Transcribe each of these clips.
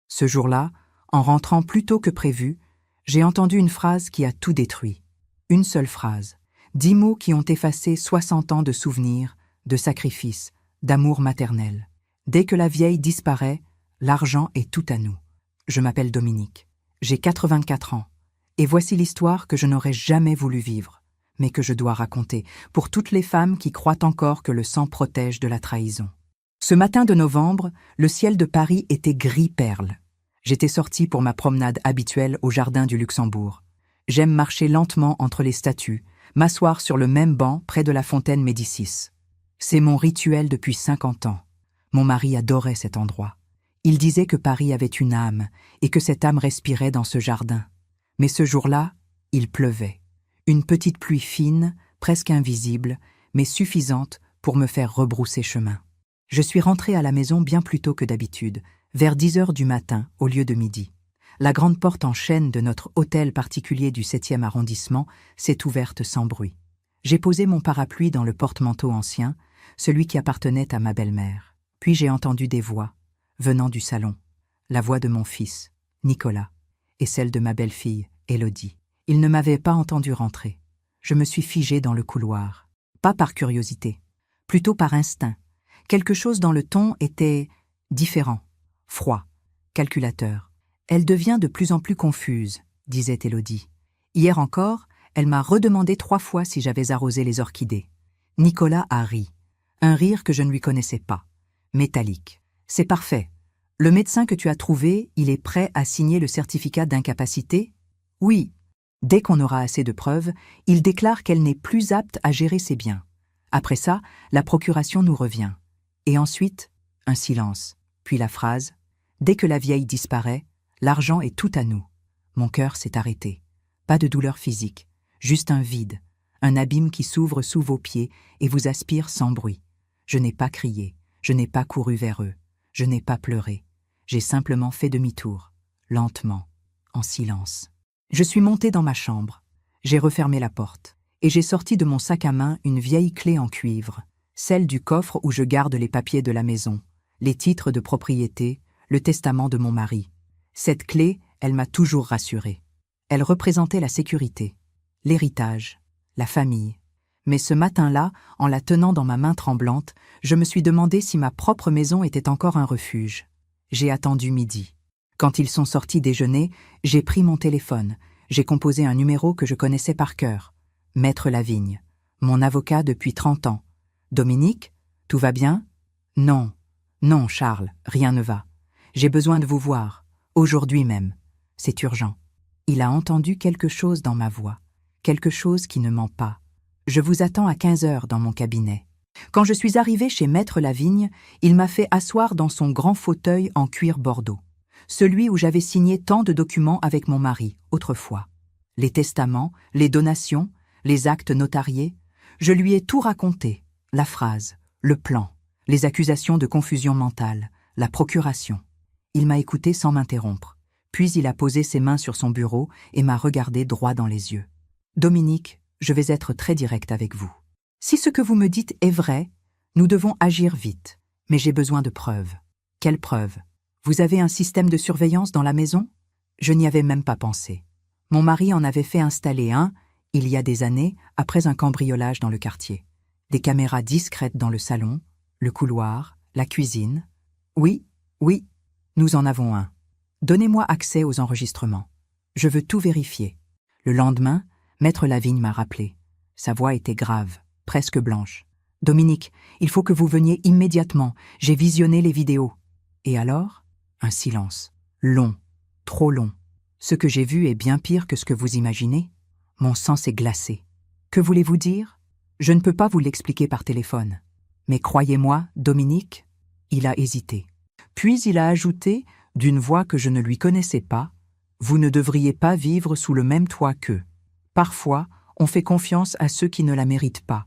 Ce jour-là, en rentrant plus tôt que prévu, j'ai entendu une phrase qui a tout détruit. Une seule phrase. 10 mots qui ont effacé 60 ans de souvenirs, de sacrifices, d'amour maternel. Dès que la vieille disparaît, l'argent est tout à nous. Je m'appelle Dominique. J'ai 84 ans. Et voici l'histoire que je n'aurais jamais voulu vivre, mais que je dois raconter pour toutes les femmes qui croient encore que le sang protège de la trahison. Ce matin de novembre, le ciel de Paris était gris perle. J'étais sortie pour ma promenade habituelle au jardin du Luxembourg. J'aime marcher lentement entre les statues, m'asseoir sur le même banc près de la fontaine Médicis. C'est mon rituel depuis 50 ans. Mon mari adorait cet endroit. Il disait que Paris avait une âme et que cette âme respirait dans ce jardin. Mais ce jour-là, il pleuvait. Une petite pluie fine, presque invisible, mais suffisante pour me faire rebrousser chemin. Je suis rentrée à la maison bien plus tôt que d'habitude, vers 10 heures du matin au lieu de midi. La grande porte en chêne de notre hôtel particulier du 7e arrondissement s'est ouverte sans bruit. J'ai posé mon parapluie dans le porte-manteau ancien, celui qui appartenait à ma belle-mère. Puis j'ai entendu des voix, venant du salon. La voix de mon fils, Nicolas, et celle de ma belle-fille, Élodie. Ils ne m'avaient pas entendu rentrer. Je me suis figée dans le couloir. Pas par curiosité, plutôt par instinct. Quelque chose dans le ton était différent, froid, calculateur. Elle devient de plus en plus confuse, disait Élodie. Hier encore, elle m'a redemandé 3 fois si j'avais arrosé les orchidées. Nicolas a ri. Un rire que je ne lui connaissais pas. Métallique. C'est parfait. Le médecin que tu as trouvé, il est prêt à signer le certificat d'incapacité? Oui. Dès qu'on aura assez de preuves, il déclare qu'elle n'est plus apte à gérer ses biens. Après ça, la procuration nous revient. Et ensuite, un silence. Puis la phrase « Dès que la vieille disparaît, l'argent est tout à nous ». Mon cœur s'est arrêté. Pas de douleur physique, juste un vide, un abîme qui s'ouvre sous vos pieds et vous aspire sans bruit. Je n'ai pas crié, je n'ai pas couru vers eux, je n'ai pas pleuré. J'ai simplement fait demi-tour, lentement, en silence. Je suis montée dans ma chambre, j'ai refermé la porte, et j'ai sorti de mon sac à main une vieille clé en cuivre, celle du coffre où je garde les papiers de la maison, les titres de propriété, le testament de mon mari. Cette clé, elle m'a toujours rassurée. Elle représentait la sécurité, l'héritage, la famille. Mais ce matin-là, en la tenant dans ma main tremblante, je me suis demandé si ma propre maison était encore un refuge. J'ai attendu midi. Quand ils sont sortis déjeuner, j'ai pris mon téléphone. J'ai composé un numéro que je connaissais par cœur. Maître Lavigne, mon avocat depuis 30 ans. Dominique, tout va bien? Non, non, Charles, rien ne va. J'ai besoin de vous voir, aujourd'hui même. C'est urgent. Il a entendu quelque chose dans ma voix, quelque chose qui ne ment pas. Je vous attends à 15 heures dans mon cabinet. Quand je suis arrivée chez Maître Lavigne, il m'a fait asseoir dans son grand fauteuil en cuir bordeaux, celui où j'avais signé tant de documents avec mon mari, autrefois. Les testaments, les donations, les actes notariés, je lui ai tout raconté, la phrase, le plan, les accusations de confusion mentale, la procuration. Il m'a écouté sans m'interrompre, puis il a posé ses mains sur son bureau et m'a regardé droit dans les yeux. « Dominique, je vais être très direct avec vous. Si ce que vous me dites est vrai, nous devons agir vite, mais j'ai besoin de preuves. » « Quelles preuves? Vous avez un système de surveillance dans la maison? » Je n'y avais même pas pensé. Mon mari en avait fait installer un, il y a des années, après un cambriolage dans le quartier. Des caméras discrètes dans le salon, le couloir, la cuisine. Oui, nous en avons un. Donnez-moi accès aux enregistrements. Je veux tout vérifier. Le lendemain, Maître Lavigne m'a rappelé. Sa voix était grave, presque blanche. « Dominique, il faut que vous veniez immédiatement. J'ai visionné les vidéos. » Et alors, un silence. Long, trop long. Ce que j'ai vu est bien pire que ce que vous imaginez. Mon sang s'est glacé. Que voulez-vous dire? Je ne peux pas vous l'expliquer par téléphone. Mais croyez-moi, Dominique, il a hésité. Puis il a ajouté, d'une voix que je ne lui connaissais pas, « Vous ne devriez pas vivre sous le même toit qu'eux. Parfois, on fait confiance à ceux qui ne la méritent pas.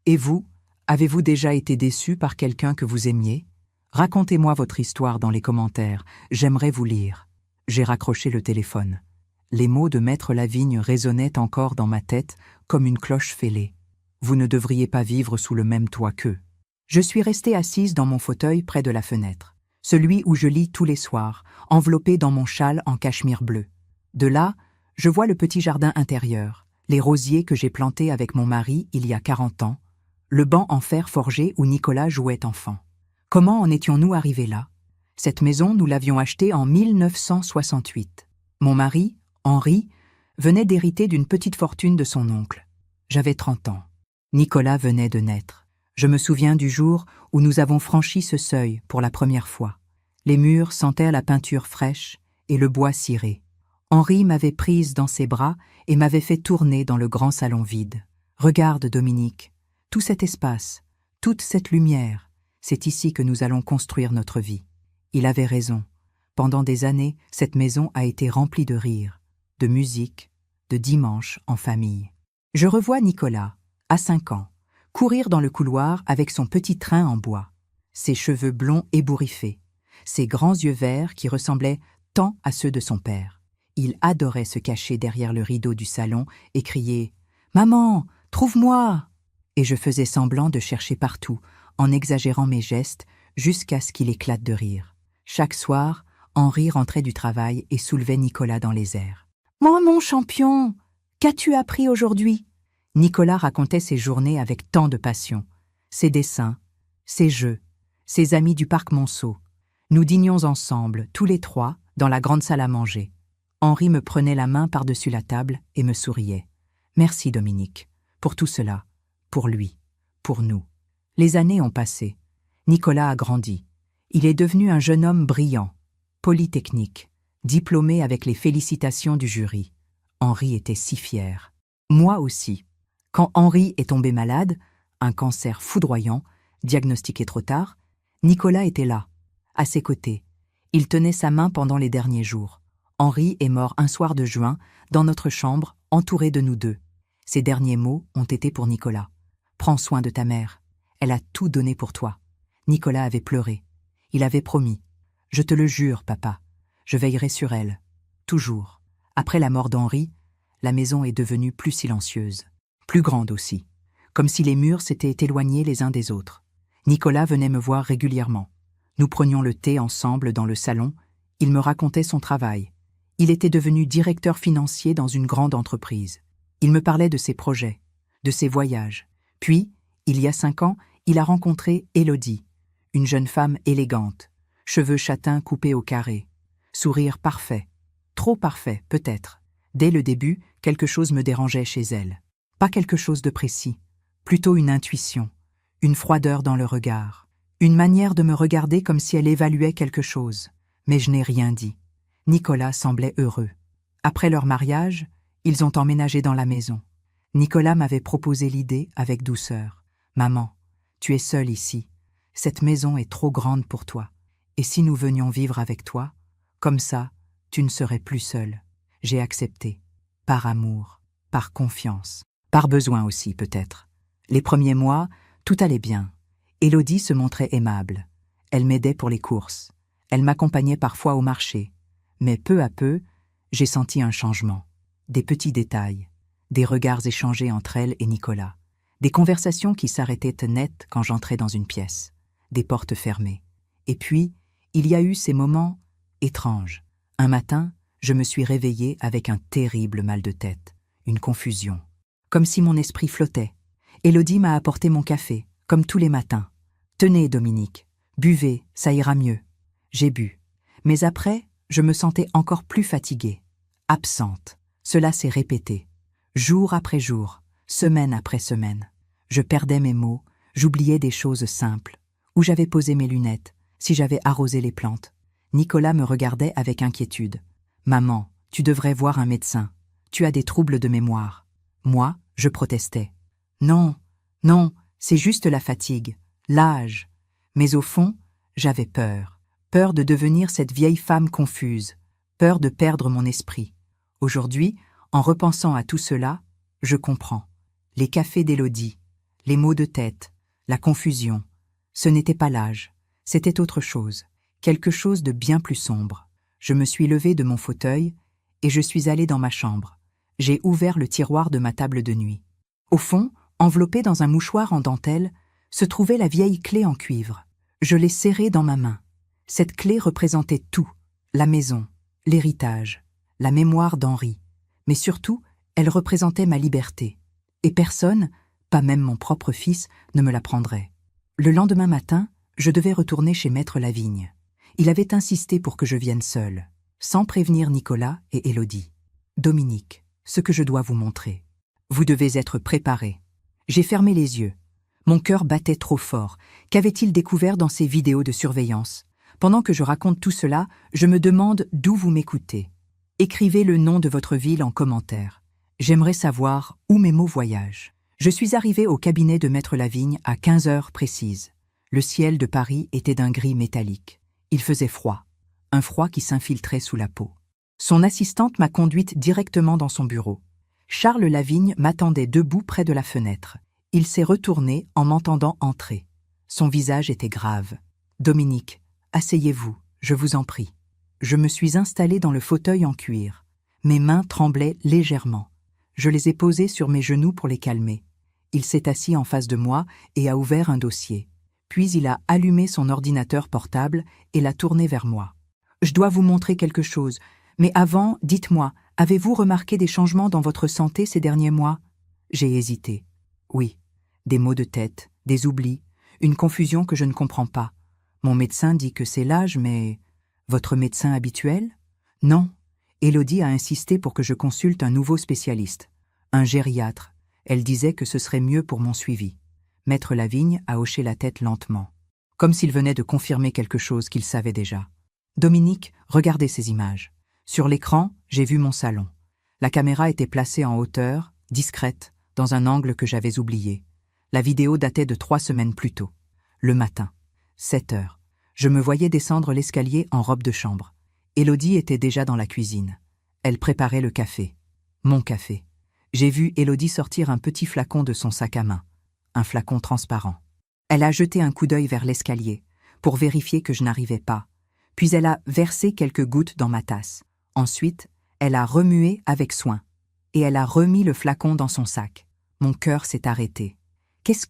Et vous, avez-vous déjà été déçu par quelqu'un que vous aimiez? Racontez-moi votre histoire dans les commentaires, j'aimerais vous lire. » J'ai raccroché le téléphone. Les mots de Maître Lavigne résonnaient encore dans ma tête comme une cloche fêlée. Vous ne devriez pas vivre sous le même toit qu'eux. Je suis restée assise dans mon fauteuil près de la fenêtre. celui où je lis tous les soirs, enveloppé dans mon châle en cachemire bleu. De là, je vois le petit jardin intérieur, les rosiers que j'ai plantés avec mon mari il y a 40 ans, le banc en fer forgé où Nicolas jouait enfant. Comment en étions-nous arrivés là? Cette maison, nous l'avions achetée en 1968. Mon mari, Henri, venait d'hériter d'une petite fortune de son oncle. J'avais 30 ans. Nicolas venait de naître. Je me souviens du jour où nous avons franchi ce seuil pour la première fois. Les murs sentaient la peinture fraîche et le bois ciré. Henri m'avait prise dans ses bras et m'avait fait tourner dans le grand salon vide. « Regarde, Dominique, tout cet espace, toute cette lumière, c'est ici que nous allons construire notre vie. » Il avait raison. Pendant des années, cette maison a été remplie de rires, de musique, de dimanches en famille. Je revois Nicolas, à 5 ans, courir dans le couloir avec son petit train en bois, ses cheveux blonds ébouriffés, ses grands yeux verts qui ressemblaient tant à ceux de son père. Il adorait se cacher derrière le rideau du salon et crier « Maman, trouve-moi !» Et je faisais semblant de chercher partout, en exagérant mes gestes, jusqu'à ce qu'il éclate de rire. Chaque soir, Henri rentrait du travail et soulevait Nicolas dans les airs. « Mon champion, qu'as-tu appris aujourd'hui ?» Nicolas racontait ses journées avec tant de passion. Ses dessins, ses jeux, ses amis du parc Monceau. Nous dînions ensemble, tous les trois, dans la grande salle à manger. Henri me prenait la main par-dessus la table et me souriait. « Merci Dominique, pour tout cela, pour lui, pour nous. » Les années ont passé. Nicolas a grandi. Il est devenu un jeune homme brillant, polytechnique, diplômé avec les félicitations du jury. Henri était si fier. Moi aussi. Quand Henri est tombé malade, un cancer foudroyant, diagnostiqué trop tard, Nicolas était là, à ses côtés. Il tenait sa main pendant les derniers jours. Henri est mort un soir de juin, dans notre chambre, entouré de nous deux. Ses derniers mots ont été pour Nicolas. « Prends soin de ta mère. Elle a tout donné pour toi. » Nicolas avait pleuré. Il avait promis. « Je te le jure, papa. Je veillerai sur elle. Toujours. » Après la mort d'Henri, la maison est devenue plus silencieuse. Plus grande aussi. Comme si les murs s'étaient éloignés les uns des autres. Nicolas venait me voir régulièrement. Nous prenions le thé ensemble dans le salon. Il me racontait son travail. Il était devenu directeur financier dans une grande entreprise. Il me parlait de ses projets, de ses voyages. Puis, il y a 5 ans, il a rencontré Élodie, une jeune femme élégante, cheveux châtains coupés au carré, sourire parfait, trop parfait peut-être. Dès le début, quelque chose me dérangeait chez elle. Pas quelque chose de précis, plutôt une intuition, une froideur dans le regard, une manière de me regarder comme si elle évaluait quelque chose. Mais je n'ai rien dit. Nicolas semblait heureux. Après leur mariage, ils ont emménagé dans la maison. Nicolas m'avait proposé l'idée avec douceur. « Maman, tu es seule ici. Cette maison est trop grande pour toi. Et si nous venions vivre avec toi, comme ça, tu ne serais plus seule. » J'ai accepté. Par amour, par confiance, par besoin aussi peut-être. Les premiers mois, tout allait bien. Élodie se montrait aimable. Elle m'aidait pour les courses. Elle m'accompagnait parfois au marché. Mais peu à peu, j'ai senti un changement. Des petits détails, des regards échangés entre elle et Nicolas, des conversations qui s'arrêtaient net quand j'entrais dans une pièce, des portes fermées. Et puis, il y a eu ces moments étranges. Un matin, je me suis réveillée avec un terrible mal de tête, une confusion, comme si mon esprit flottait. Élodie m'a apporté mon café, comme tous les matins. « Tenez, Dominique, buvez, ça ira mieux. » J'ai bu. Mais après, je me sentais encore plus fatiguée, absente. Cela s'est répété, jour après jour, semaine après semaine. Je perdais mes mots, j'oubliais des choses simples. Où j'avais posé mes lunettes, si j'avais arrosé les plantes. Nicolas me regardait avec inquiétude. « Maman, tu devrais voir un médecin. Tu as des troubles de mémoire. » Moi, je protestais. « Non, non, c'est juste la fatigue, l'âge. » Mais au fond, j'avais peur. Peur de devenir cette vieille femme confuse. Peur de perdre mon esprit. Aujourd'hui, en repensant à tout cela, je comprends. Les cafés d'Élodie, les maux de tête, la confusion. Ce n'était pas l'âge, c'était autre chose, quelque chose de bien plus sombre. Je me suis levée de mon fauteuil et je suis allée dans ma chambre. J'ai ouvert le tiroir de ma table de nuit. Au fond, enveloppée dans un mouchoir en dentelle, se trouvait la vieille clé en cuivre. Je l'ai serrée dans ma main. Cette clé représentait tout, la maison, l'héritage, la mémoire d'Henri, mais surtout, elle représentait ma liberté. Et personne, pas même mon propre fils, ne me la prendrait. Le lendemain matin, je devais retourner chez Maître Lavigne. Il avait insisté pour que je vienne seule, sans prévenir Nicolas et Élodie. Dominique, ce que je dois vous montrer. Vous devez être préparés. J'ai fermé les yeux. Mon cœur battait trop fort. Qu'avait-il découvert dans ces vidéos de surveillance? Pendant que je raconte tout cela, je me demande d'où vous m'écoutez. Écrivez le nom de votre ville en commentaire. J'aimerais savoir où mes mots voyagent. Je suis arrivée au cabinet de Maître Lavigne à 15 heures précises. Le ciel de Paris était d'un gris métallique. Il faisait froid, un froid qui s'infiltrait sous la peau. Son assistante m'a conduite directement dans son bureau. Charles Lavigne m'attendait debout près de la fenêtre. Il s'est retourné en m'entendant entrer. Son visage était grave. « Dominique, asseyez-vous, je vous en prie. » Je me suis installée dans le fauteuil en cuir. Mes mains tremblaient légèrement. Je les ai posées sur mes genoux pour les calmer. Il s'est assis en face de moi et a ouvert un dossier. Puis il a allumé son ordinateur portable et l'a tourné vers moi. « Je dois vous montrer quelque chose, mais avant, dites-moi, avez-vous remarqué des changements dans votre santé ces derniers mois ?» J'ai hésité. Oui, des maux de tête, des oublis, une confusion que je ne comprends pas. Mon médecin dit que c'est l'âge, mais... Votre médecin habituel? Non. Élodie a insisté pour que je consulte un nouveau spécialiste, un gériatre. Elle disait que ce serait mieux pour mon suivi. Maître Lavigne a hoché la tête lentement, comme s'il venait de confirmer quelque chose qu'il savait déjà. Dominique, regardez ces images. Sur l'écran, j'ai vu mon salon. La caméra était placée en hauteur, discrète, dans un angle que j'avais oublié. La vidéo datait de 3 semaines plus tôt. Le matin, 7 heures. Je me voyais descendre l'escalier en robe de chambre. Élodie était déjà dans la cuisine. Elle préparait le café. Mon café. J'ai vu Élodie sortir un petit flacon de son sac à main. Un flacon transparent. Elle a jeté un coup d'œil vers l'escalier, pour vérifier que je n'arrivais pas. Puis elle a versé quelques gouttes dans ma tasse. Ensuite, elle a remué avec soin. Et elle a remis le flacon dans son sac. Mon cœur s'est arrêté. Qu'est-ce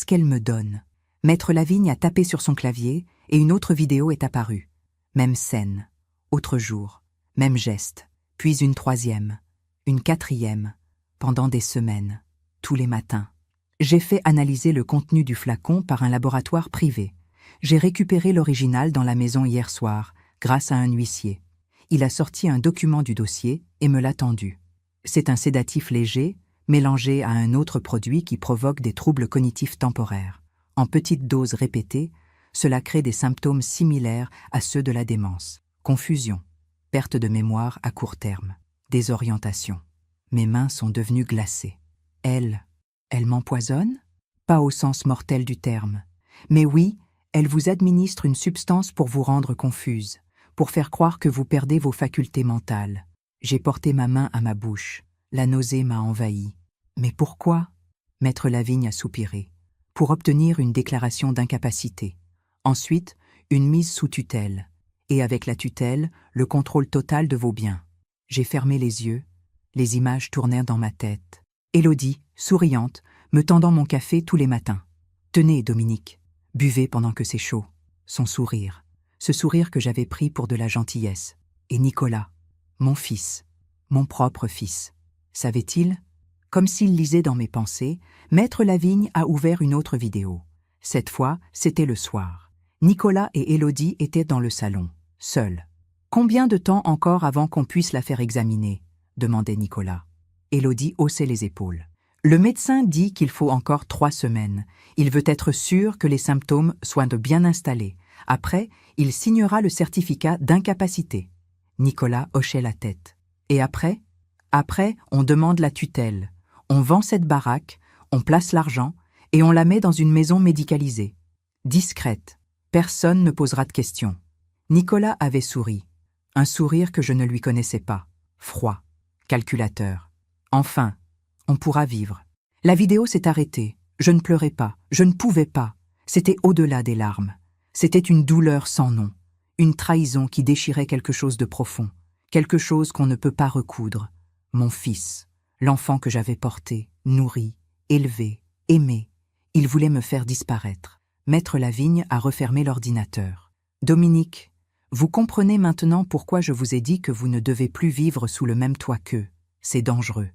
qu'elle me donne? Maître Lavigne a tapé sur son clavier et une autre vidéo est apparue. Même scène, autre jour, même geste, puis une troisième, une quatrième, pendant des semaines, tous les matins. J'ai fait analyser le contenu du flacon par un laboratoire privé. J'ai récupéré l'original dans la maison hier soir, grâce à un huissier. Il a sorti un document du dossier et me l'a tendu. C'est un sédatif léger, mélangé à un autre produit qui provoque des troubles cognitifs temporaires. En petites doses répétées, cela crée des symptômes similaires à ceux de la démence. Confusion, perte de mémoire à court terme, désorientation. Mes mains sont devenues glacées. Elle m'empoisonne? Pas au sens mortel du terme. Mais oui, elle vous administre une substance pour vous rendre confuse, pour faire croire que vous perdez vos facultés mentales. J'ai porté ma main à ma bouche. La nausée m'a envahi. Mais pourquoi? Maître Lavigne a soupiré. Pour obtenir une déclaration d'incapacité. Ensuite, une mise sous tutelle. Et avec la tutelle, le contrôle total de vos biens. J'ai fermé les yeux. Les images tournèrent dans ma tête. Élodie, souriante, me tendant mon café tous les matins. « Tenez, Dominique, buvez pendant que c'est chaud. » Son sourire. Ce sourire que j'avais pris pour de la gentillesse. Et Nicolas, mon fils, mon propre fils. Savait-il? Comme s'il lisait dans mes pensées, Maître Lavigne a ouvert une autre vidéo. Cette fois, c'était le soir. Nicolas et Élodie étaient dans le salon, seuls. « Combien de temps encore avant qu'on puisse la faire examiner ?» demandait Nicolas. Élodie haussait les épaules. « Le médecin dit qu'il faut encore 3 semaines. Il veut être sûr que les symptômes soient bien installés. Après, il signera le certificat d'incapacité. » Nicolas hochait la tête. « Et après ? » Après, on demande la tutelle. On vend cette baraque, on place l'argent et on la met dans une maison médicalisée. Discrète. Personne ne posera de questions. Nicolas avait souri. Un sourire que je ne lui connaissais pas. Froid. Calculateur. Enfin, on pourra vivre. La vidéo s'est arrêtée. Je ne pleurais pas. Je ne pouvais pas. C'était au-delà des larmes. C'était une douleur sans nom. Une trahison qui déchirait quelque chose de profond. Quelque chose qu'on ne peut pas recoudre. Mon fils, l'enfant que j'avais porté, nourri, élevé, aimé, il voulait me faire disparaître. Maître Lavigne a refermé l'ordinateur. Dominique, vous comprenez maintenant pourquoi je vous ai dit que vous ne devez plus vivre sous le même toit qu'eux. C'est dangereux.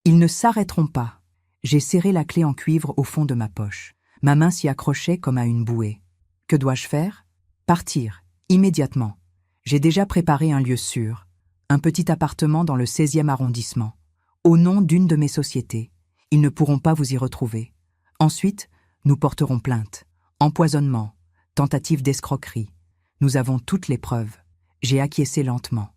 Ils ne s'arrêteront pas. J'ai serré la clé en cuivre au fond de ma poche. Ma main s'y accrochait comme à une bouée. Que dois-je faire? Partir, immédiatement. J'ai déjà préparé un lieu sûr, un petit appartement dans le 16e arrondissement, au nom d'une de mes sociétés. Ils ne pourront pas vous y retrouver. Ensuite, nous porterons plainte. Empoisonnement, tentative d'escroquerie. Nous avons toutes les preuves. J'ai acquiescé lentement.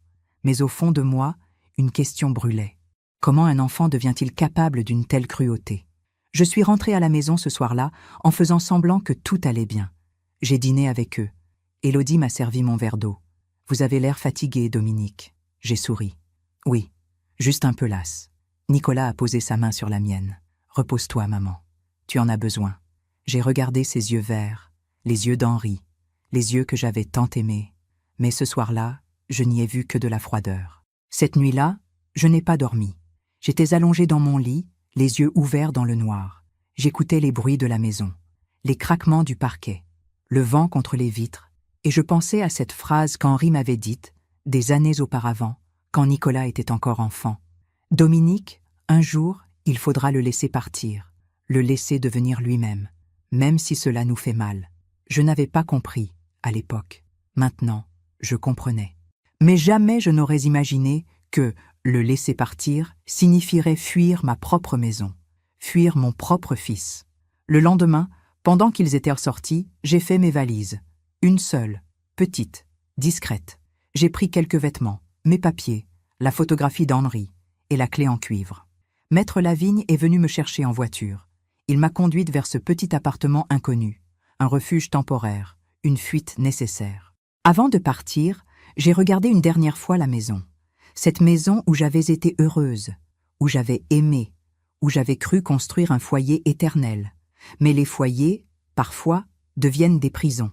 Mais au fond de moi, une question brûlait. Comment un enfant devient-il capable d'une telle cruauté? Je suis rentrée à la maison ce soir-là en faisant semblant que tout allait bien. J'ai dîné avec eux. Élodie m'a servi mon verre d'eau. Vous avez l'air fatigué, Dominique. J'ai souri. Oui, juste un peu lasse. Nicolas a posé sa main sur la mienne. Repose-toi, maman. Tu en as besoin. J'ai regardé ses yeux verts, les yeux d'Henri, les yeux que j'avais tant aimés. Mais ce soir-là, je n'y ai vu que de la froideur. Cette nuit-là, je n'ai pas dormi. J'étais allongée dans mon lit, les yeux ouverts dans le noir. J'écoutais les bruits de la maison, les craquements du parquet, le vent contre les vitres, et je pensais à cette phrase qu'Henri m'avait dite, des années auparavant, quand Nicolas était encore enfant. Dominique, un jour, il faudra le laisser partir, le laisser devenir lui-même, même si cela nous fait mal. Je n'avais pas compris, à l'époque. Maintenant, je comprenais. Mais jamais je n'aurais imaginé que le laisser partir signifierait fuir ma propre maison, fuir mon propre fils. Le lendemain, pendant qu'ils étaient ressortis, j'ai fait mes valises. Une seule, petite, discrète. J'ai pris quelques vêtements, mes papiers, la photographie d'Henri et la clé en cuivre. Maître Lavigne est venu me chercher en voiture. Il m'a conduite vers ce petit appartement inconnu, un refuge temporaire, une fuite nécessaire. Avant de partir, j'ai regardé une dernière fois la maison. Cette maison où j'avais été heureuse, où j'avais aimé, où j'avais cru construire un foyer éternel. Mais les foyers, parfois, deviennent des prisons.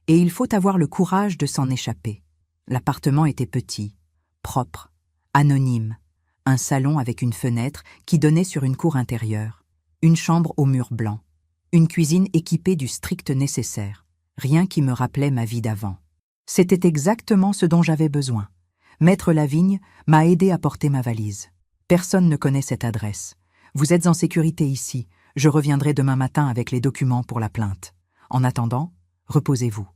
Et il faut avoir le courage de s'en échapper. L'appartement était petit, propre, anonyme. Un salon avec une fenêtre qui donnait sur une cour intérieure. Une chambre aux murs blancs. Une cuisine équipée du strict nécessaire. Rien qui me rappelait ma vie d'avant. C'était exactement ce dont j'avais besoin. Maître Lavigne m'a aidé à porter ma valise. Personne ne connaît cette adresse. Vous êtes en sécurité ici. Je reviendrai demain matin avec les documents pour la plainte. En attendant, reposez-vous.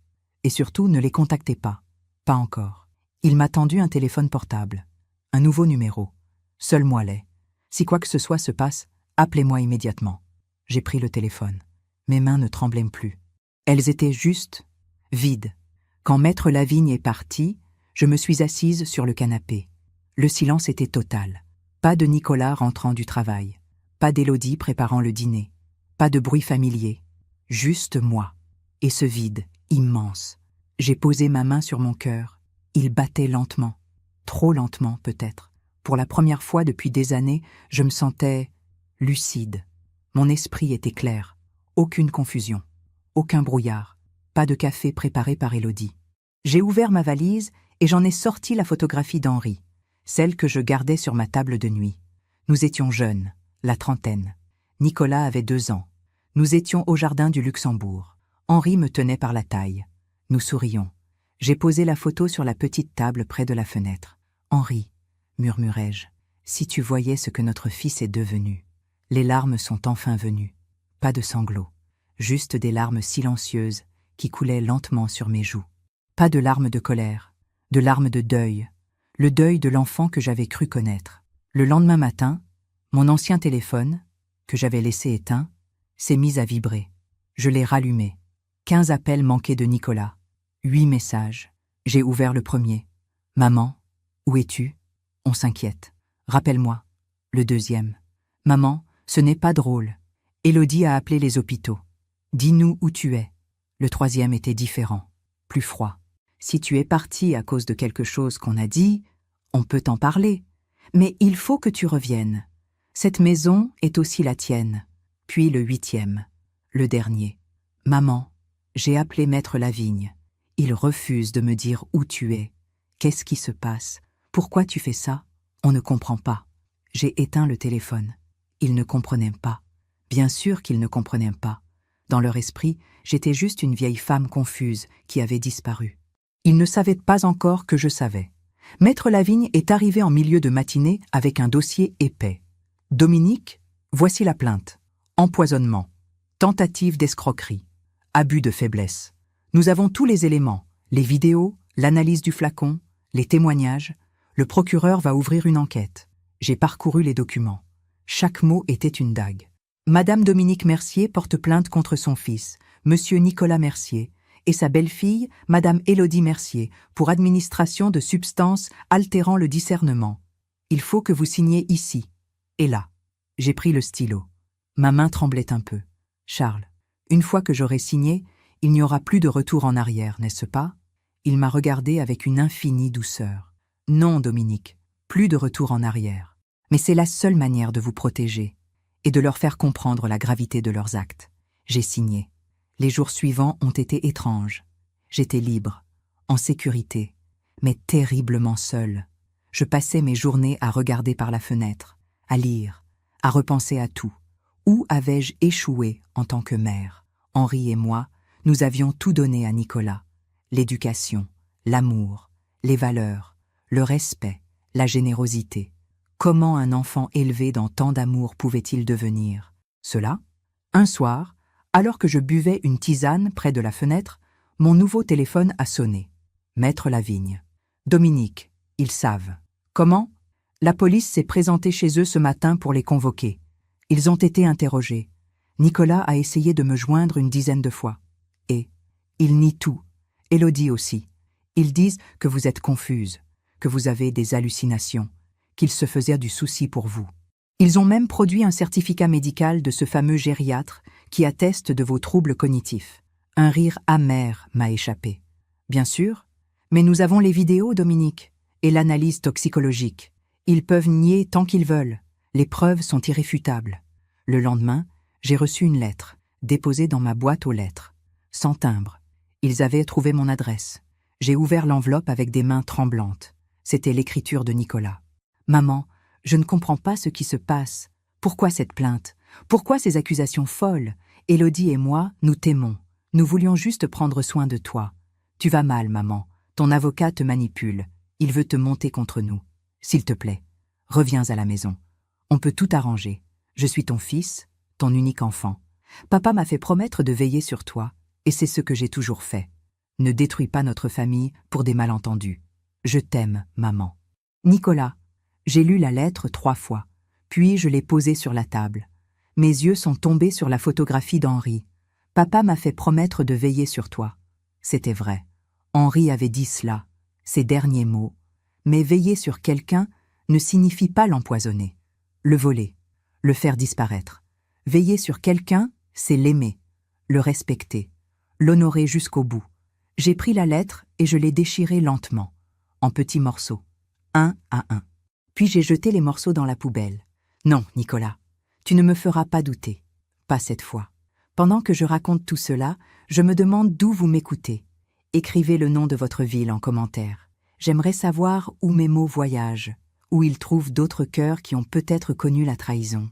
Et surtout, ne les contactez pas. Pas encore. Il m'a tendu un téléphone portable. Un nouveau numéro. Seul moi l'ai. Si quoi que ce soit se passe, appelez-moi immédiatement. J'ai pris le téléphone. Mes mains ne tremblaient plus. Elles étaient juste, vides. Quand Maître Lavigne est parti, je me suis assise sur le canapé. Le silence était total. Pas de Nicolas rentrant du travail. Pas d'Élodie préparant le dîner. Pas de bruit familier. Juste moi. Et ce vide, immense. J'ai posé ma main sur mon cœur. Il battait lentement. Trop lentement, peut-être. Pour la première fois depuis des années, je me sentais lucide. Mon esprit était clair. Aucune confusion. Aucun brouillard. Pas de café préparé par Élodie. J'ai ouvert ma valise et j'en ai sorti la photographie d'Henri, celle que je gardais sur ma table de nuit. Nous étions jeunes, la trentaine. Nicolas avait 2 ans. Nous étions au jardin du Luxembourg. Henri me tenait par la taille. Nous sourions. J'ai posé la photo sur la petite table près de la fenêtre. « Henri, murmurai-je, si tu voyais ce que notre fils est devenu. » Les larmes sont enfin venues. Pas de sanglots, juste des larmes silencieuses qui coulaient lentement sur mes joues. Pas de larmes de colère, de larmes de deuil, le deuil de l'enfant que j'avais cru connaître. Le lendemain matin, mon ancien téléphone, que j'avais laissé éteint, s'est mis à vibrer. Je l'ai rallumé. 15 appels manqués de Nicolas. 8 messages. J'ai ouvert le premier. « Maman, où es-tu ? On s'inquiète. Rappelle-moi. » Le deuxième. « Maman, ce n'est pas drôle. Élodie a appelé les hôpitaux. Dis-nous où tu es. » Le troisième était différent, plus froid. « Si tu es parti à cause de quelque chose qu'on a dit, on peut t'en parler. Mais il faut que tu reviennes. Cette maison est aussi la tienne. » Puis le 8e, le dernier. « Maman, j'ai appelé Maître Lavigne. Il refuse de me dire où tu es. Qu'est-ce qui se passe? Pourquoi tu fais ça? On ne comprend pas. » J'ai éteint le téléphone. Il ne comprenait pas. Bien sûr qu'il ne comprenait pas. Dans leur esprit, j'étais juste une vieille femme confuse qui avait disparu. Ils ne savaient pas encore que je savais. Maître Lavigne est arrivé en milieu de matinée avec un dossier épais. « Dominique, voici la plainte. Empoisonnement. Tentative d'escroquerie. Abus de faiblesse. Nous avons tous les éléments, les vidéos, l'analyse du flacon, les témoignages. Le procureur va ouvrir une enquête. J'ai parcouru les documents. Chaque mot était une dague. Madame Dominique Mercier porte plainte contre son fils, Monsieur Nicolas Mercier, et sa belle-fille, Madame Élodie Mercier, pour administration de substances altérant le discernement. Il faut que vous signiez ici et là. » J'ai pris le stylo. Ma main tremblait un peu. « Charles, une fois que j'aurai signé, il n'y aura plus de retour en arrière, n'est-ce pas ?» Il m'a regardé avec une infinie douceur. « Non, Dominique, plus de retour en arrière. Mais c'est la seule manière de vous protéger et de leur faire comprendre la gravité de leurs actes. » J'ai signé. Les jours suivants ont été étranges. J'étais libre, en sécurité, mais terriblement seule. Je passais mes journées à regarder par la fenêtre, à lire, à repenser à tout. Où avais-je échoué en tant que mère? Henri et moi, nous avions tout donné à Nicolas. L'éducation, l'amour, les valeurs, le respect, la générosité. Comment un enfant élevé dans tant d'amour pouvait-il devenir cela? Un soir, alors que je buvais une tisane près de la fenêtre, mon nouveau téléphone a sonné. Maître Lavigne. « Dominique, ils savent. » « Comment ? » « La police s'est présentée chez eux ce matin pour les convoquer. Ils ont été interrogés. Nicolas a essayé de me joindre une dizaine de fois. Et ils nient tout. Élodie aussi. Ils disent que vous êtes confuse, que vous avez des hallucinations, qu'ils se faisaient du souci pour vous. Ils ont même produit un certificat médical de ce fameux gériatre qui atteste de vos troubles cognitifs. Un rire amer m'a échappé. Bien sûr, mais nous avons les vidéos, Dominique, et l'analyse toxicologique. Ils peuvent nier tant qu'ils veulent. Les preuves sont irréfutables. Le lendemain, j'ai reçu une lettre, déposée dans ma boîte aux lettres, sans timbre. Ils avaient trouvé mon adresse. J'ai ouvert l'enveloppe avec des mains tremblantes. C'était l'écriture de Nicolas. « Maman, je ne comprends pas ce qui se passe. Pourquoi cette plainte? Pourquoi ces accusations folles? Élodie et moi, nous t'aimons. Nous voulions juste prendre soin de toi. Tu vas mal, maman. Ton avocat te manipule. Il veut te monter contre nous. S'il te plaît, reviens à la maison. On peut tout arranger. Je suis ton fils, ton unique enfant. Papa m'a fait promettre de veiller sur toi, et c'est ce que j'ai toujours fait. Ne détruis pas notre famille pour des malentendus. Je t'aime, maman. » Nicolas, j'ai lu la lettre 3 fois, puis je l'ai posée sur la table. Mes yeux sont tombés sur la photographie d'Henri. Papa m'a fait promettre de veiller sur toi. C'était vrai. Henri avait dit cela, ces derniers mots. Mais veiller sur quelqu'un ne signifie pas l'empoisonner, le voler, le faire disparaître. Veiller sur quelqu'un, c'est l'aimer, le respecter, l'honorer jusqu'au bout. J'ai pris la lettre et je l'ai déchirée lentement, en petits morceaux, un à un. Puis j'ai jeté les morceaux dans la poubelle. Non, Nicolas, tu ne me feras pas douter. Pas cette fois. Pendant que je raconte tout cela, je me demande d'où vous m'écoutez. Écrivez le nom de votre ville en commentaire. J'aimerais savoir où mes mots voyagent, où ils trouvent d'autres cœurs qui ont peut-être connu la trahison.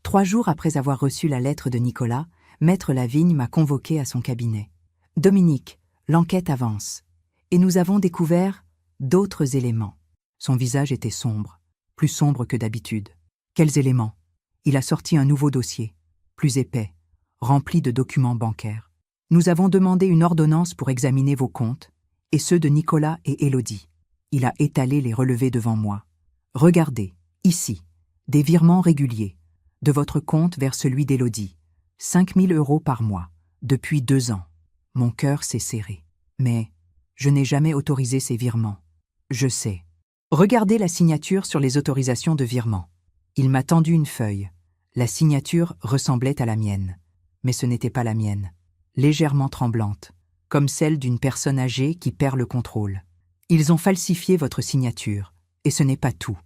3 jours après avoir reçu la lettre de Nicolas, Maître Lavigne m'a convoqué à son cabinet. « Dominique, l'enquête avance. Et nous avons découvert d'autres éléments. » Son visage était sombre, plus sombre que d'habitude. « Quels éléments ?» Il a sorti un nouveau dossier, plus épais, rempli de documents bancaires. « Nous avons demandé une ordonnance pour examiner vos comptes, et ceux de Nicolas et Élodie. » Il a étalé les relevés devant moi. « Regardez, ici, des virements réguliers, de votre compte vers celui d'Élodie. 5 000 € par mois, depuis 2 ans. » Mon cœur s'est serré. Mais je n'ai jamais autorisé ces virements. Je sais. Regardez la signature sur les autorisations de virement. Il m'a tendu une feuille. La signature ressemblait à la mienne. Mais ce n'était pas la mienne. Légèrement tremblante, comme celle d'une personne âgée qui perd le contrôle. Ils ont falsifié votre signature, et ce n'est pas tout.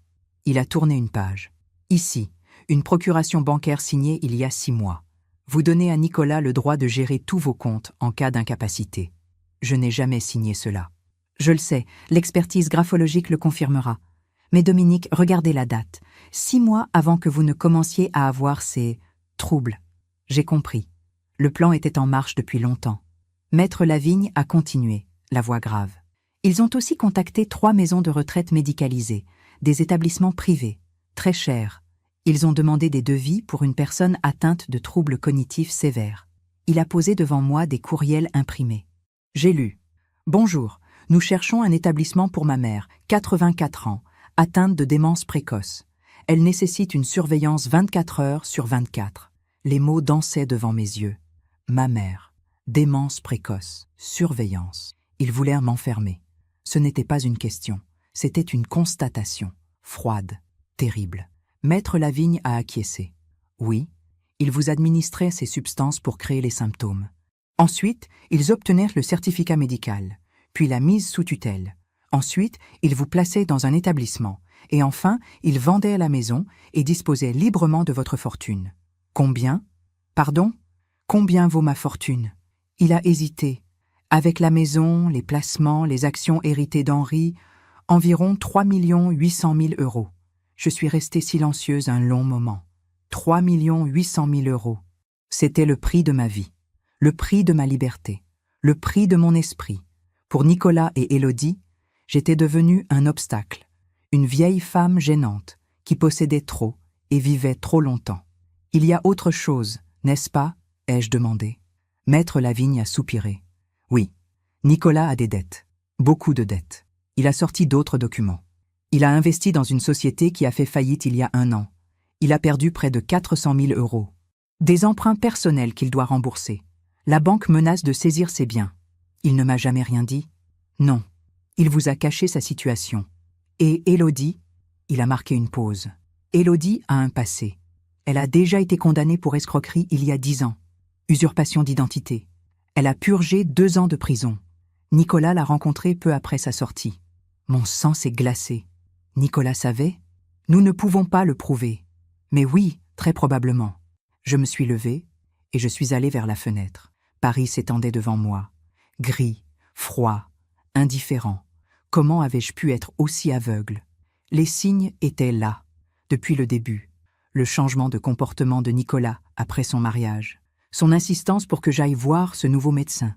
Il a tourné une page. Ici, une procuration bancaire signée il y a 6 mois. Vous donnez à Nicolas le droit de gérer tous vos comptes en cas d'incapacité. Je n'ai jamais signé cela. Je le sais, l'expertise graphologique le confirmera. Mais Dominique, regardez la date. 6 mois avant que vous ne commenciez à avoir ces troubles. J'ai compris. Le plan était en marche depuis longtemps. Maître Lavigne a continué, la voix grave. Ils ont aussi contacté 3 maisons de retraite médicalisées, des établissements privés, très chers. Ils ont demandé des devis pour une personne atteinte de troubles cognitifs sévères. Il a posé devant moi des courriels imprimés. J'ai lu. Bonjour, nous cherchons un établissement pour ma mère, 84 ans, atteinte de démence précoce. Elle nécessite une surveillance 24 heures sur 24. Les mots dansaient devant mes yeux. Ma mère, démence précoce, surveillance. Ils voulèrent m'enfermer. Ce n'était pas une question, c'était une constatation, froide, terrible. Maître Lavigne a acquiescé. Oui, ils vous administraient ces substances pour créer les symptômes. Ensuite, ils obtenèrent le certificat médical, puis la mise sous tutelle. Ensuite, ils vous plaçaient dans un établissement. Et enfin, ils vendaient à la maison et disposaient librement de votre fortune. Combien? Pardon? Combien vaut ma fortune? Il a hésité. Avec la maison, les placements, les actions héritées d'Henri, environ 3 800 000 euros. Je suis restée silencieuse un long moment. 3 800 000 euros. C'était le prix de ma vie, le prix de ma liberté, le prix de mon esprit. Pour Nicolas et Élodie, j'étais devenue un obstacle, une vieille femme gênante qui possédait trop et vivait trop longtemps. Il y a autre chose, n'est-ce pas? Ai-je demandé. Maître Lavigne a soupiré. Oui, Nicolas a des dettes, beaucoup de dettes. Il a sorti d'autres documents. Il a investi dans une société qui a fait faillite il y a 1 an. Il a perdu près de 400 000 euros. Des emprunts personnels qu'il doit rembourser. La banque menace de saisir ses biens. Il ne m'a jamais rien dit. Non, il vous a caché sa situation. Et Élodie? Il a marqué une pause. Élodie a un passé. Elle a déjà été condamnée pour escroquerie il y a 10 ans. Usurpation d'identité. Elle a purgé 2 ans de prison. Nicolas l'a rencontrée peu après sa sortie. Mon sang s'est glacé. Nicolas savait? Nous ne pouvons pas le prouver. Mais oui, très probablement. Je me suis levée et je suis allée vers la fenêtre. Paris s'étendait devant moi. Gris, froid, indifférent. Comment avais-je pu être aussi aveugle? Les signes étaient là, depuis le début. Le changement de comportement de Nicolas après son mariage. Son insistance pour que j'aille voir ce nouveau médecin.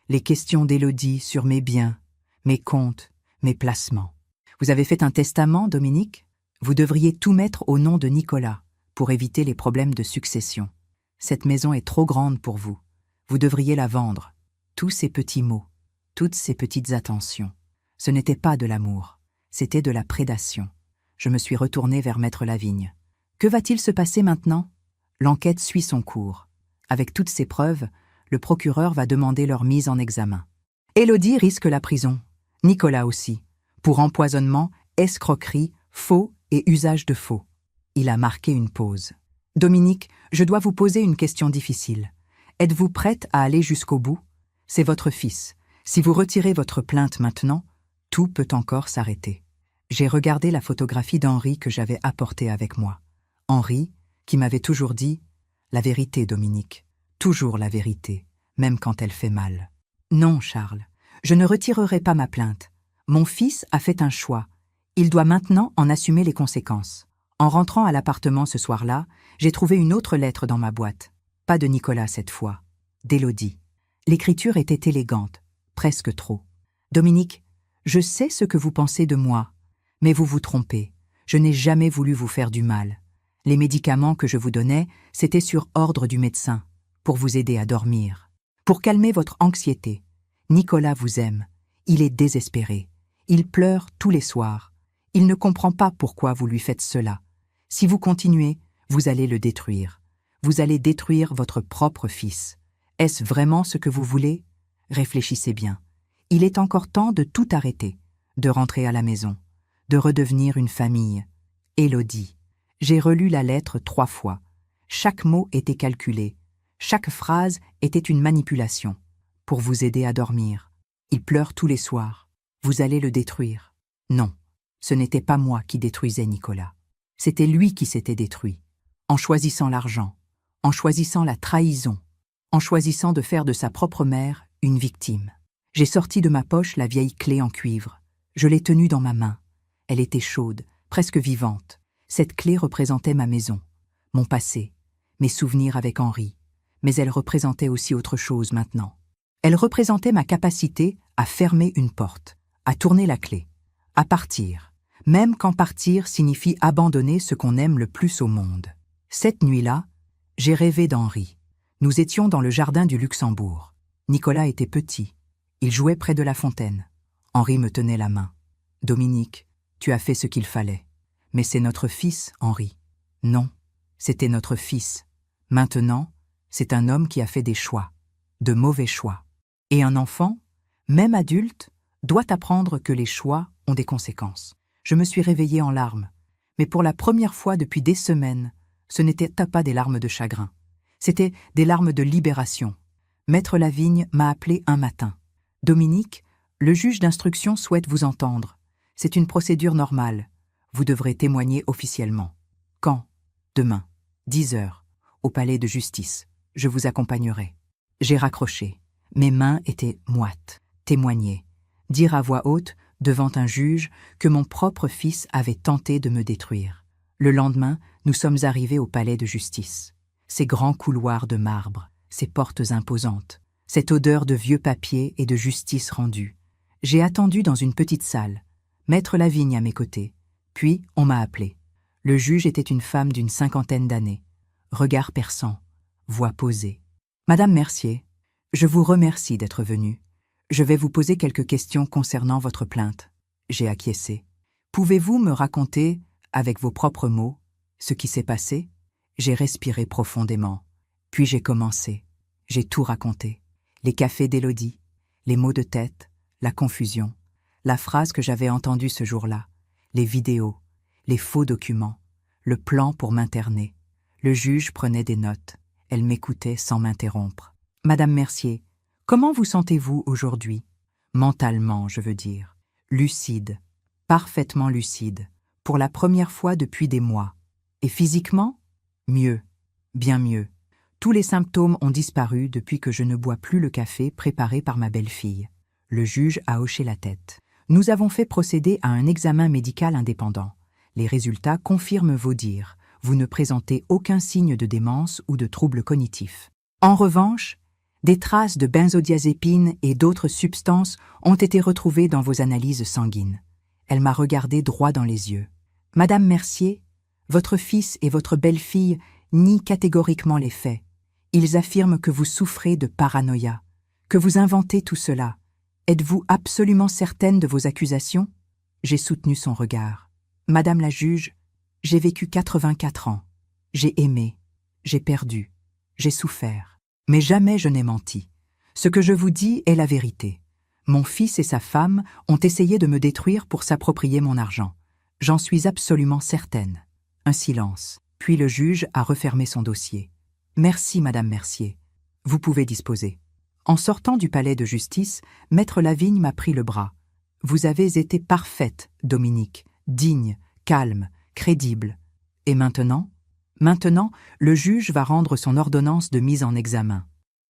Les questions d'Élodie sur mes biens, mes comptes, mes placements. Vous avez fait un testament, Dominique? Vous devriez tout mettre au nom de Nicolas pour éviter les problèmes de succession. Cette maison est trop grande pour vous. Vous devriez la vendre. Tous ces petits mots, toutes ces petites attentions. Ce n'était pas de l'amour, c'était de la prédation. Je me suis retournée vers Maître Lavigne. Que va-t-il se passer maintenant? L'enquête suit son cours. Avec toutes ces preuves, le procureur va demander leur mise en examen. Élodie risque la prison. Nicolas aussi. Pour empoisonnement, escroquerie, faux et usage de faux. Il a marqué une pause. Dominique, je dois vous poser une question difficile. Êtes-vous prête à aller jusqu'au bout? C'est votre fils. Si vous retirez votre plainte maintenant, tout peut encore s'arrêter. J'ai regardé la photographie d'Henri que j'avais apportée avec moi. Henri, qui m'avait toujours dit « La vérité, Dominique, toujours la vérité, même quand elle fait mal. » Non, Charles, je ne retirerai pas ma plainte. Mon fils a fait un choix. Il doit maintenant en assumer les conséquences. En rentrant à l'appartement ce soir-là, j'ai trouvé une autre lettre dans ma boîte. Pas de Nicolas cette fois, d'Élodie. L'écriture était élégante, presque trop. Dominique, je sais ce que vous pensez de moi, mais vous vous trompez. Je n'ai jamais voulu vous faire du mal. Les médicaments que je vous donnais, c'était sur ordre du médecin, pour vous aider à dormir, pour calmer votre anxiété. Nicolas vous aime. Il est désespéré. Il pleure tous les soirs. Il ne comprend pas pourquoi vous lui faites cela. Si vous continuez, vous allez le détruire. Vous allez détruire votre propre fils. Est-ce vraiment ce que vous voulez? Réfléchissez bien. Il est encore temps de tout arrêter, de rentrer à la maison, de redevenir une famille. Élodie. J'ai relu la lettre 3 fois. Chaque mot était calculé. Chaque phrase était une manipulation. Pour vous aider à dormir. Il pleure tous les soirs. Vous allez le détruire. Non, ce n'était pas moi qui détruisais Nicolas. C'était lui qui s'était détruit. En choisissant l'argent, en choisissant la trahison, en choisissant de faire de sa propre mère une victime. J'ai sorti de ma poche la vieille clé en cuivre. Je l'ai tenue dans ma main. Elle était chaude, presque vivante. Cette clé représentait ma maison, mon passé, mes souvenirs avec Henri, Mais elle représentait aussi autre chose maintenant. Elle représentait ma capacité à fermer une porte, à tourner la clé, à partir, même quand partir signifie abandonner ce qu'on aime le plus au monde. Cette nuit-là, j'ai rêvé d'Henri. Nous étions dans le jardin du Luxembourg. Nicolas était petit. Il jouait près de la fontaine. Henri me tenait la main. « Dominique, tu as fait ce qu'il fallait. Mais c'est notre fils, Henri. » Non, c'était notre fils. Maintenant, c'est un homme qui a fait des choix, de mauvais choix. Et un enfant, même adulte, doit apprendre que les choix ont des conséquences. Je me suis réveillée en larmes. Mais pour la première fois depuis des semaines, ce n'étaient pas des larmes de chagrin. C'était des larmes de libération. Maître Lavigne m'a appelé un matin. « Dominique, le juge d'instruction souhaite vous entendre. C'est une procédure normale. Vous devrez témoigner officiellement. » « Quand ? » ?»« Demain, 10 heures, au palais de justice. Je vous accompagnerai. » J'ai raccroché. Mes mains étaient moites. Témoigner. Dire à voix haute, devant un juge, que mon propre fils avait tenté de me détruire. Le lendemain, nous sommes arrivés au palais de justice. Ces grands couloirs de marbre, ces portes imposantes, cette odeur de vieux papier et de justice rendue. J'ai attendu dans une petite salle, Maître Lavigne à mes côtés. Puis on m'a appelé. Le juge était une femme d'une 50aine d'années. Regard perçant, voix posée. « Madame Mercier, je vous remercie d'être venue. Je vais vous poser quelques questions concernant votre plainte. » J'ai acquiescé. « Pouvez-vous me raconter, avec vos propres mots, ce qui s'est passé ?» J'ai respiré profondément. Puis j'ai commencé. J'ai tout raconté. Les cafés d'Élodie, les maux de tête, la confusion, la phrase que j'avais entendue ce jour-là, les vidéos, les faux documents, le plan pour m'interner. Le juge prenait des notes. Elle m'écoutait sans m'interrompre. « Madame Mercier, comment vous sentez-vous aujourd'hui ?» Mentalement, je veux dire. Lucide, parfaitement lucide, pour la première fois depuis des mois. Et physiquement ? Mieux, bien mieux. Tous les symptômes ont disparu depuis que je ne bois plus le café préparé par ma belle-fille. Le juge a hoché la tête. Nous avons fait procéder à un examen médical indépendant. Les résultats confirment vos dires. Vous ne présentez aucun signe de démence ou de troubles cognitifs. En revanche, des traces de benzodiazépines et d'autres substances ont été retrouvées dans vos analyses sanguines. Elle m'a regardé droit dans les yeux. « Madame Mercier, votre fils et votre belle-fille nient catégoriquement les faits. Ils affirment que vous souffrez de paranoïa, que vous inventez tout cela. Êtes-vous absolument certaine de vos accusations ?» J'ai soutenu son regard. « Madame la juge, j'ai vécu 84 ans. J'ai aimé, j'ai perdu, j'ai souffert. Mais jamais je n'ai menti. Ce que je vous dis est la vérité. Mon fils et sa femme ont essayé de me détruire pour s'approprier mon argent. J'en suis absolument certaine. » Un silence. Puis le juge a refermé son dossier. « Merci, Madame Mercier. Vous pouvez disposer. » En sortant du palais de justice, Maître Lavigne m'a pris le bras. « Vous avez été parfaite, Dominique, digne, calme, crédible. Et maintenant ? Maintenant, le juge va rendre son ordonnance de mise en examen.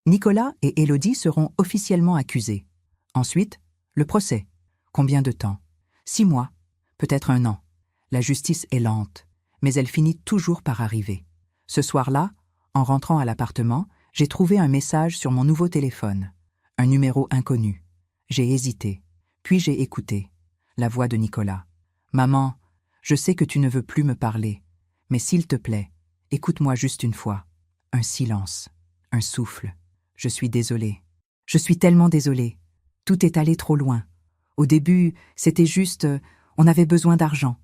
Nicolas et Élodie seront officiellement accusés. Ensuite, le procès. Combien de temps ? 6 mois, peut-être 1 an. La justice est lente, mais elle finit toujours par arriver. Ce soir-là, en rentrant à l'appartement, j'ai trouvé un message sur mon nouveau téléphone. Un numéro inconnu. J'ai hésité, puis j'ai écouté. La voix de Nicolas. « Maman, je sais que tu ne veux plus me parler, mais s'il te plaît, écoute-moi juste une fois. » Un silence, un souffle. « Je suis désolée. Je suis tellement désolée. Tout est allé trop loin. Au début, c'était juste, on avait besoin d'argent.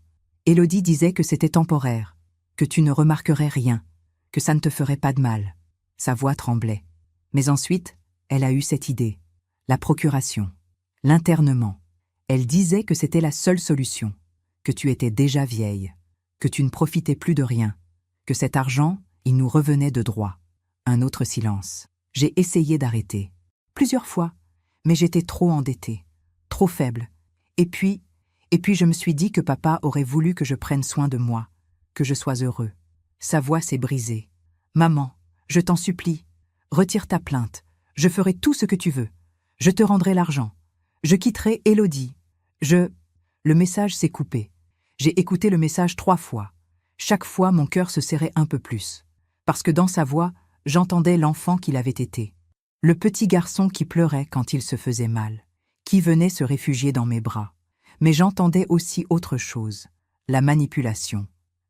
Élodie disait que c'était temporaire, que tu ne remarquerais rien, que ça ne te ferait pas de mal. » Sa voix tremblait. Mais ensuite, elle a eu cette idée. La procuration, l'internement. Elle disait que c'était la seule solution, que tu étais déjà vieille, que tu ne profitais plus de rien, que cet argent, il nous revenait de droit. Un autre silence. J'ai essayé d'arrêter. Plusieurs fois, mais j'étais trop endettée, trop faible. Et puis je me suis dit que papa aurait voulu que je prenne soin de moi, que je sois heureux. Sa voix s'est brisée. « Maman, je t'en supplie, retire ta plainte. Je ferai tout ce que tu veux. Je te rendrai l'argent. Je quitterai Élodie. Le message s'est coupé. J'ai écouté le message 3 fois. Chaque fois, mon cœur se serrait un peu plus. Parce que dans sa voix, j'entendais l'enfant qu'il avait été. Le petit garçon qui pleurait quand il se faisait mal, qui venait se réfugier dans mes bras. Mais j'entendais aussi autre chose, la manipulation,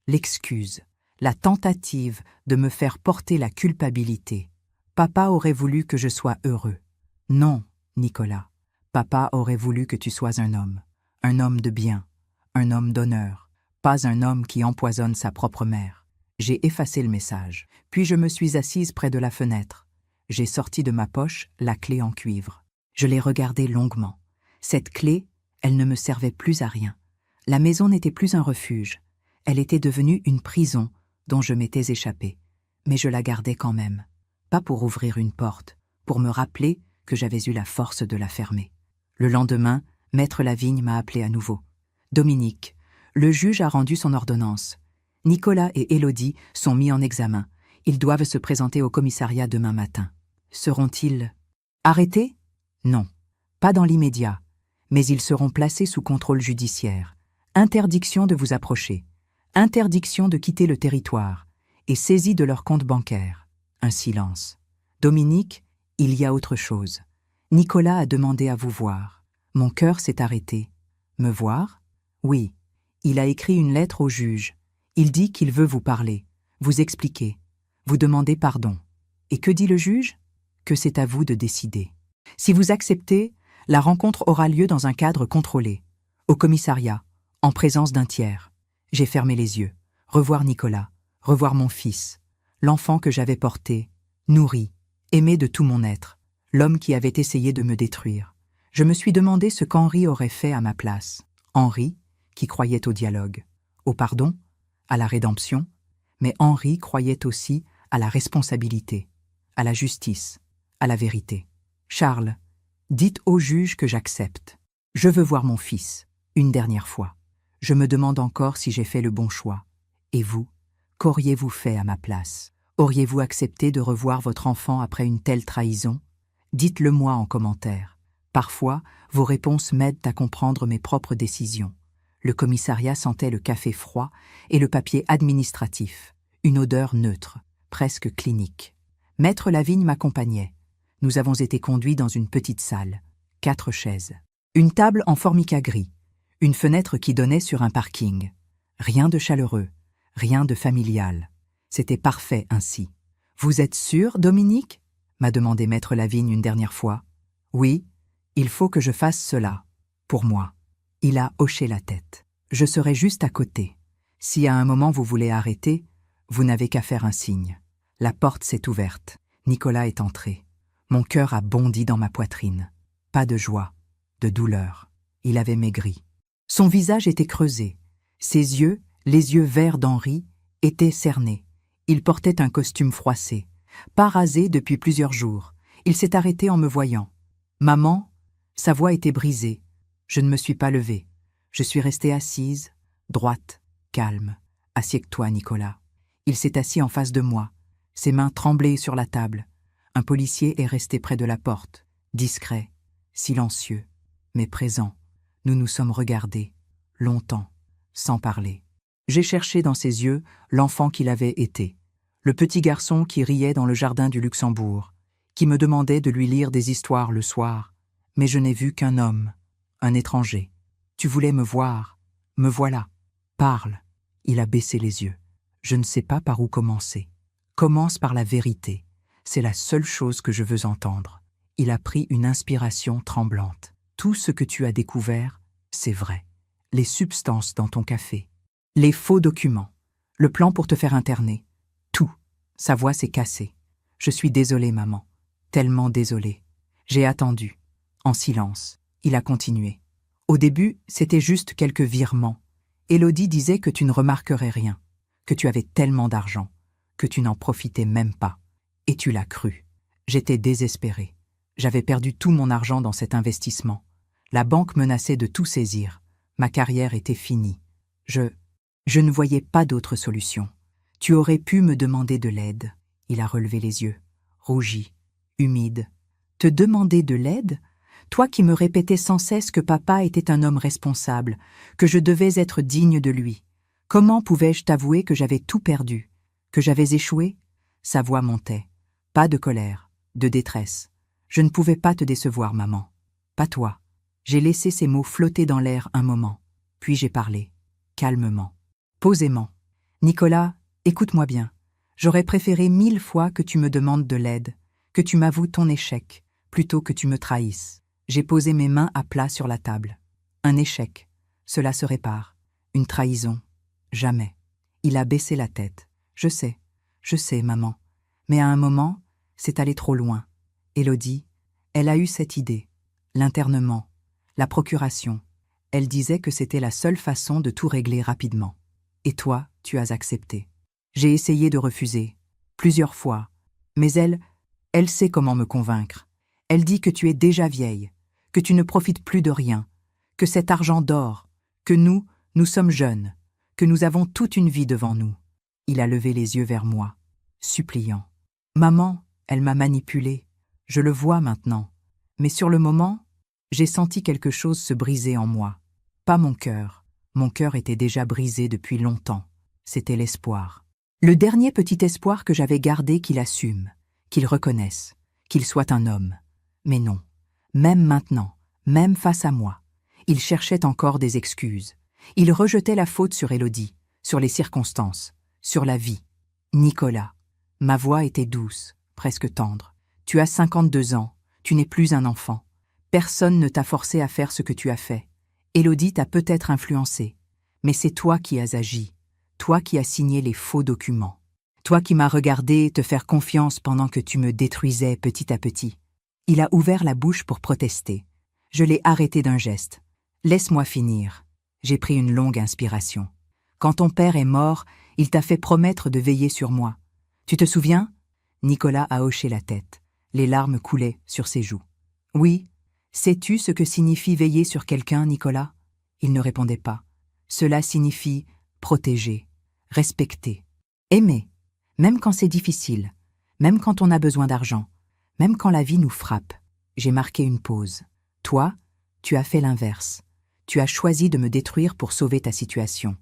l'excuse, la tentative de me faire porter la culpabilité. Papa aurait voulu que je sois heureux. Non, Nicolas, papa aurait voulu que tu sois un homme de bien, un homme d'honneur, pas un homme qui empoisonne sa propre mère. J'ai effacé le message, puis je me suis assise près de la fenêtre. J'ai sorti de ma poche la clé en cuivre. Je l'ai regardée longuement. Cette clé, elle ne me servait plus à rien. La maison n'était plus un refuge. Elle était devenue une prison dont je m'étais échappée. Mais je la gardais quand même. Pas pour ouvrir une porte, pour me rappeler que j'avais eu la force de la fermer. Le lendemain, Maître Lavigne m'a appelé à nouveau. « Dominique, le juge a rendu son ordonnance. Nicolas et Élodie sont mis en examen. Ils doivent se présenter au commissariat demain matin. Seront-ils arrêtés? Non, pas dans l'immédiat, mais ils seront placés sous contrôle judiciaire. Interdiction de vous approcher, interdiction de quitter le territoire, et saisie de leur compte bancaire. » Un silence. « Dominique, il y a autre chose. Nicolas a demandé à vous voir. Mon cœur s'est arrêté. Me voir? Oui. Il a écrit une lettre au juge. Il dit qu'il veut vous parler, vous expliquer, vous demander pardon. Et que dit le juge? Que c'est à vous de décider. Si vous acceptez, la rencontre aura lieu dans un cadre contrôlé, au commissariat, en présence d'un tiers. J'ai fermé les yeux. Revoir Nicolas, revoir mon fils, l'enfant que j'avais porté, nourri, aimé de tout mon être, l'homme qui avait essayé de me détruire. Je me suis demandé ce qu'Henri aurait fait à ma place. Henri, qui croyait au dialogue, au pardon, à la rédemption, mais Henri croyait aussi à la responsabilité, à la justice, à la vérité. Charles, dites au juge que j'accepte. Je veux voir mon fils, une dernière fois. Je me demande encore si j'ai fait le bon choix. Et vous, qu'auriez-vous fait à ma place? Auriez-vous accepté de revoir votre enfant après une telle trahison? Dites-le moi en commentaire. Parfois, vos réponses m'aident à comprendre mes propres décisions. Le commissariat sentait le café froid et le papier administratif, une odeur neutre, presque clinique. Maître Lavigne m'accompagnait. Nous avons été conduits dans une petite salle, 4 chaises. Une table en formica gris, une fenêtre qui donnait sur un parking. Rien de chaleureux, rien de familial. C'était parfait ainsi. « Vous êtes sûr, Dominique ?» m'a demandé Maître Lavigne une dernière fois. « Oui, il faut que je fasse cela, pour moi. » Il a hoché la tête. « Je serai juste à côté. Si à un moment vous voulez arrêter, vous n'avez qu'à faire un signe. » La porte s'est ouverte. Nicolas est entré. Mon cœur a bondi dans ma poitrine. Pas de joie, de douleur. Il avait maigri. Son visage était creusé. Ses yeux, les yeux verts d'Henri, étaient cernés. Il portait un costume froissé, pas rasé depuis plusieurs jours. Il s'est arrêté en me voyant. « Maman ?» Sa voix était brisée. Je ne me suis pas levée. Je suis restée assise, droite, calme. « Assieds-toi, Nicolas. » Il s'est assis en face de moi, ses mains tremblaient sur la table. Un policier est resté près de la porte, discret, silencieux, mais présent. Nous nous sommes regardés, longtemps, sans parler. J'ai cherché dans ses yeux l'enfant qu'il avait été, le petit garçon qui riait dans le jardin du Luxembourg, qui me demandait de lui lire des histoires le soir, mais je n'ai vu qu'un homme, un étranger. Tu voulais me voir, me voilà. Parle. Il a baissé les yeux. Je ne sais pas par où commencer. Commence par la vérité. C'est la seule chose que je veux entendre. Il a pris une inspiration tremblante. Tout ce que tu as découvert, c'est vrai. Les substances dans ton café, les faux documents, le plan pour te faire interner, tout. Sa voix s'est cassée. Je suis désolée, maman. Tellement désolée. J'ai attendu. En silence. Il a continué. Au début, c'était juste quelques virements. Élodie disait que tu ne remarquerais rien, que tu avais tellement d'argent, que tu n'en profitais même pas. Et tu l'as cru. J'étais désespérée. J'avais perdu tout mon argent dans cet investissement. La banque menaçait de tout saisir. Ma carrière était finie. Je ne voyais pas d'autre solution. Tu aurais pu me demander de l'aide. Il a relevé les yeux, rougi, humide. Te demander de l'aide? Toi qui me répétais sans cesse que papa était un homme responsable, que je devais être digne de lui. Comment pouvais-je t'avouer que j'avais tout perdu, que j'avais échoué? Sa voix montait. Pas de colère, de détresse. Je ne pouvais pas te décevoir, maman. Pas toi. J'ai laissé ces mots flotter dans l'air un moment. Puis j'ai parlé. Calmement. Posément. Nicolas, écoute-moi bien. J'aurais préféré 1000 fois que tu me demandes de l'aide, que tu m'avoues ton échec, plutôt que tu me trahisses. J'ai posé mes mains à plat sur la table. Un échec, cela se répare. Une trahison, jamais. Il a baissé la tête. Je sais, maman. Mais à un moment, c'est allé trop loin. Élodie, elle a eu cette idée. L'internement, la procuration. Elle disait que c'était la seule façon de tout régler rapidement. Et toi, tu as accepté. J'ai essayé de refuser, plusieurs fois. Mais elle sait comment me convaincre. Elle dit que tu es déjà vieille, que tu ne profites plus de rien, que cet argent dort, que nous sommes jeunes, que nous avons toute une vie devant nous. Il a levé les yeux vers moi, suppliant. Maman, elle m'a manipulée. Je le vois maintenant. Mais sur le moment, j'ai senti quelque chose se briser en moi. Pas mon cœur. Mon cœur était déjà brisé depuis longtemps. C'était l'espoir. Le dernier petit espoir que j'avais gardé qu'il assume, qu'il reconnaisse, qu'il soit un homme. Mais non. Même maintenant, même face à moi, il cherchait encore des excuses. Il rejetait la faute sur Élodie, sur les circonstances, sur la vie. Nicolas. Ma voix était douce, presque tendre. Tu as 52 ans, tu n'es plus un enfant. Personne ne t'a forcé à faire ce que tu as fait. Élodie t'a peut-être influencé, mais c'est toi qui as agi, toi qui as signé les faux documents. Toi qui m'as regardé te faire confiance pendant que tu me détruisais petit à petit. Il a ouvert la bouche pour protester. Je l'ai arrêté d'un geste. Laisse-moi finir. J'ai pris une longue inspiration. Quand ton père est mort, il t'a fait promettre de veiller sur moi. Tu te souviens? Nicolas a hoché la tête. Les larmes coulaient sur ses joues. Oui. Sais-tu ce que signifie veiller sur quelqu'un, Nicolas? Il ne répondait pas. Cela signifie protéger, respecter, aimer, même quand c'est difficile, même quand on a besoin d'argent, même quand la vie nous frappe. J'ai marqué une pause. Toi, tu as fait l'inverse. Tu as choisi de me détruire pour sauver ta situation.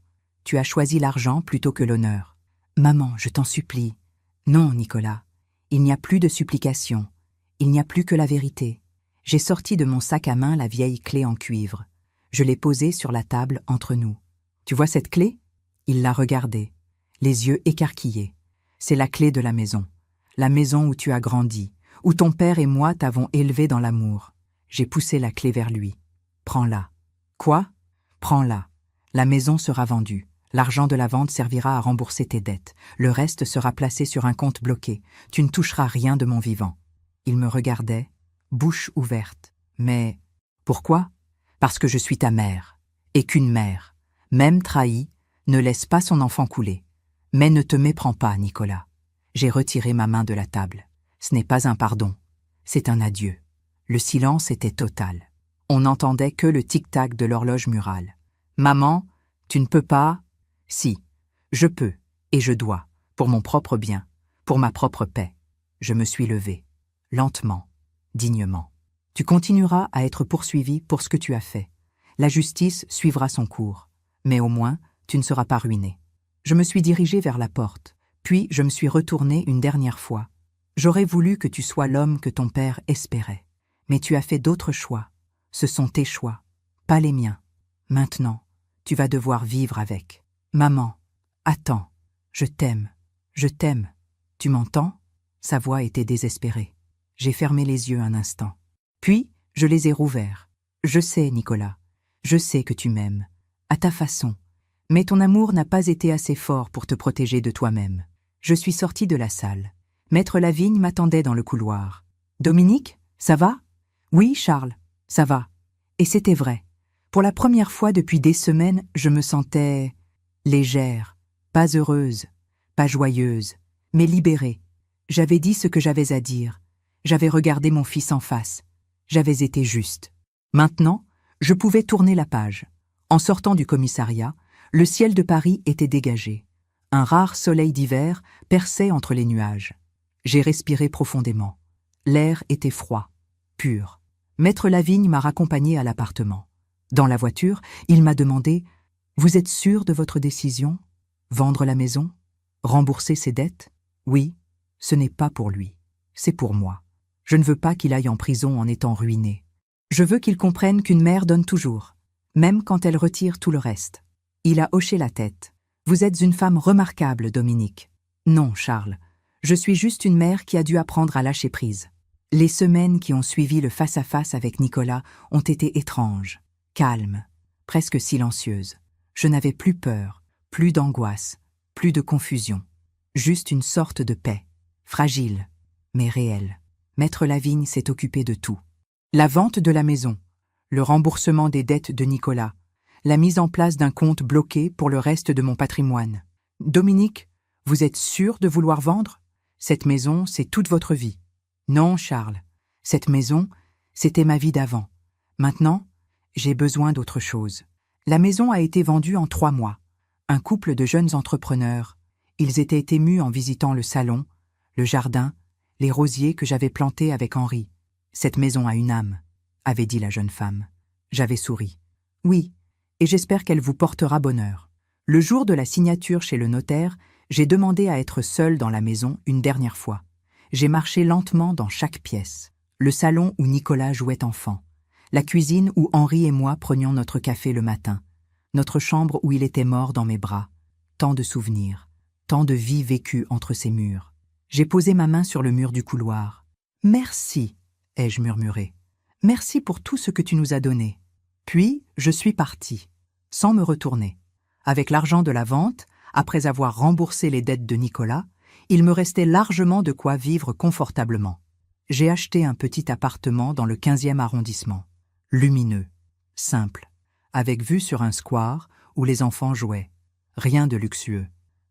Tu as choisi l'argent plutôt que l'honneur. Maman, je t'en supplie. Non, Nicolas. Il n'y a plus de supplication. Il n'y a plus que la vérité. J'ai sorti de mon sac à main la vieille clé en cuivre. Je l'ai posée sur la table entre nous. Tu vois cette clé? Il l'a regardée, les yeux écarquillés. C'est la clé de la maison où tu as grandi, où ton père et moi t'avons élevé dans l'amour. J'ai poussé la clé vers lui. Prends-la. Quoi? Prends-la. La maison sera vendue. L'argent de la vente servira à rembourser tes dettes. Le reste sera placé sur un compte bloqué. Tu ne toucheras rien de mon vivant. Il me regardait, bouche ouverte. Mais pourquoi? Parce que je suis ta mère, et qu'une mère, même trahie, ne laisse pas son enfant couler. Mais ne te méprends pas, Nicolas. J'ai retiré ma main de la table. Ce n'est pas un pardon, c'est un adieu. Le silence était total. On n'entendait que le tic-tac de l'horloge murale. Maman, tu ne peux pas? Si, je peux, et je dois, pour mon propre bien, pour ma propre paix. Je me suis levé, lentement, dignement. Tu continueras à être poursuivi pour ce que tu as fait. La justice suivra son cours, mais au moins, tu ne seras pas ruiné. Je me suis dirigé vers la porte, puis je me suis retourné une dernière fois. J'aurais voulu que tu sois l'homme que ton père espérait, mais tu as fait d'autres choix. Ce sont tes choix, pas les miens. Maintenant, tu vas devoir vivre avec. Maman, attends, je t'aime, tu m'entends? Sa voix était désespérée. J'ai fermé les yeux un instant. Puis, je les ai rouverts. Je sais, Nicolas, je sais que tu m'aimes, à ta façon, mais ton amour n'a pas été assez fort pour te protéger de toi-même. Je suis sortie de la salle. Maître Lavigne m'attendait dans le couloir. Dominique, ça va? Oui, Charles, ça va. Et c'était vrai. Pour la première fois depuis des semaines, je me sentais légère, pas heureuse, pas joyeuse, mais libérée. J'avais dit ce que j'avais à dire. J'avais regardé mon fils en face. J'avais été juste. Maintenant, je pouvais tourner la page. En sortant du commissariat, le ciel de Paris était dégagé. Un rare soleil d'hiver perçait entre les nuages. J'ai respiré profondément. L'air était froid, pur. Maître Lavigne m'a raccompagné à l'appartement. Dans la voiture, il m'a demandé « Vous êtes sûr de votre décision? Vendre la maison? Rembourser ses dettes? Oui, ce n'est pas pour lui. c'est pour moi. Je ne veux pas qu'il aille en prison en étant ruiné. Je veux qu'il comprenne qu'une mère donne toujours, même quand elle retire tout le reste. Il a hoché la tête. Vous êtes une femme remarquable, Dominique. Non, Charles. Je suis juste une mère qui a dû apprendre à lâcher prise. Les semaines qui ont suivi le face-à-face avec Nicolas ont été étranges, calmes, presque silencieuses. Je n'avais plus peur, plus d'angoisse, plus de confusion. Juste une sorte de paix, fragile, mais réelle. Maître Lavigne s'est occupé de tout. La vente de la maison, le remboursement des dettes de Nicolas, la mise en place d'un compte bloqué pour le reste de mon patrimoine. Dominique, vous êtes sûr de vouloir vendre? Cette maison, c'est toute votre vie. Non, Charles. Cette maison, c'était ma vie d'avant. Maintenant, j'ai besoin d'autre chose. La maison a été vendue en 3 mois. Un couple de jeunes entrepreneurs. Ils étaient émus en visitant le salon, le jardin, les rosiers que j'avais plantés avec Henri. Cette maison a une âme, avait dit la jeune femme. J'avais souri. Oui, et j'espère qu'elle vous portera bonheur. Le jour de la signature chez le notaire, j'ai demandé à être seule dans la maison une dernière fois. J'ai marché lentement dans chaque pièce. Le salon où Nicolas jouait enfant. La cuisine où Henri et moi prenions notre café le matin. Notre chambre où il était mort dans mes bras. Tant de souvenirs, tant de vie vécue entre ces murs. J'ai posé ma main sur le mur du couloir. « Merci », ai-je murmuré. « Merci pour tout ce que tu nous as donné. » Puis, je suis partie, sans me retourner. Avec l'argent de la vente, après avoir remboursé les dettes de Nicolas, il me restait largement de quoi vivre confortablement. J'ai acheté un petit appartement dans le 15e arrondissement. Lumineux, simple, avec vue sur un square où les enfants jouaient. Rien de luxueux,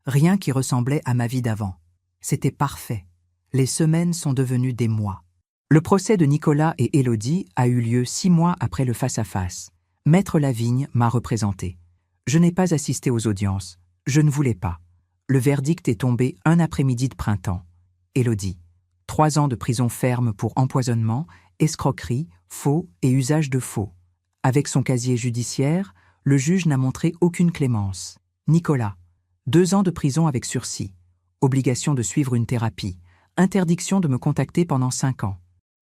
rien qui ressemblait à ma vie d'avant. C'était parfait. Les semaines sont devenues des mois. Le procès de Nicolas et Élodie a eu lieu 6 mois après le face-à-face. Maître Lavigne m'a représenté. Je n'ai pas assisté aux audiences. Je ne voulais pas. Le verdict est tombé un après-midi de printemps. Élodie. 3 ans de prison ferme pour empoisonnement, escroquerie, faux et usage de faux. Avec son casier judiciaire, le juge n'a montré aucune clémence. Nicolas. 2 ans de prison avec sursis. Obligation de suivre une thérapie. Interdiction de me contacter pendant 5 ans.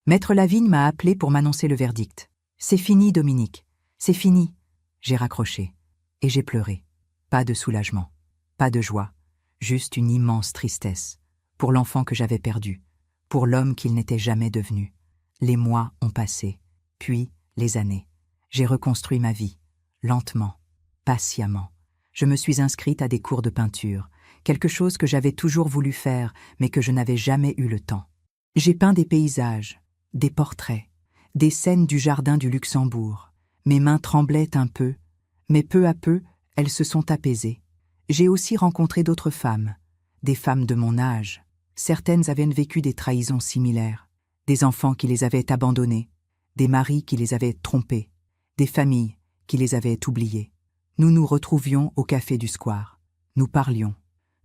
Maître Lavigne m'a appelé pour m'annoncer le verdict. « C'est fini, Dominique. C'est fini. » J'ai raccroché. Et j'ai pleuré. Pas de soulagement. Pas de joie. Juste une immense tristesse. Pour l'enfant que j'avais perdu. Pour l'homme qu'il n'était jamais devenu. Les mois ont passé. Puis, les années. J'ai reconstruit ma vie. Lentement. Patiemment. Je me suis inscrite à des cours de peinture. Quelque chose que j'avais toujours voulu faire, mais que je n'avais jamais eu le temps. J'ai peint des paysages, des portraits, des scènes du jardin du Luxembourg. Mes mains tremblaient un peu, mais peu à peu, elles se sont apaisées. J'ai aussi rencontré d'autres femmes, des femmes de mon âge. Certaines avaient vécu des trahisons similaires, des enfants qui les avaient abandonnées, des maris qui les avaient trompées, des familles qui les avaient oubliées. Nous nous retrouvions au café du square. Nous parlions.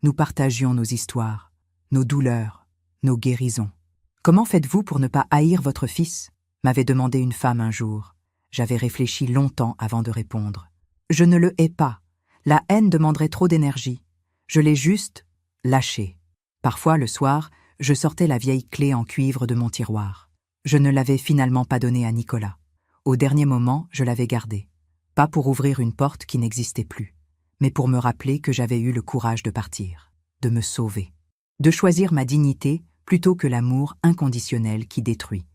Nous partagions nos histoires, nos douleurs, nos guérisons. « Comment faites-vous pour ne pas haïr votre fils ?» m'avait demandé une femme un jour. J'avais réfléchi longtemps avant de répondre. « Je ne le hais pas. La haine demanderait trop d'énergie. Je l'ai juste lâché. » Parfois, le soir, je sortais la vieille clé en cuivre de mon tiroir. Je ne l'avais finalement pas donnée à Nicolas. Au dernier moment, je l'avais gardée. Pas pour ouvrir une porte qui n'existait plus, mais pour me rappeler que j'avais eu le courage de partir, de me sauver, de choisir ma dignité plutôt que l'amour inconditionnel qui détruit.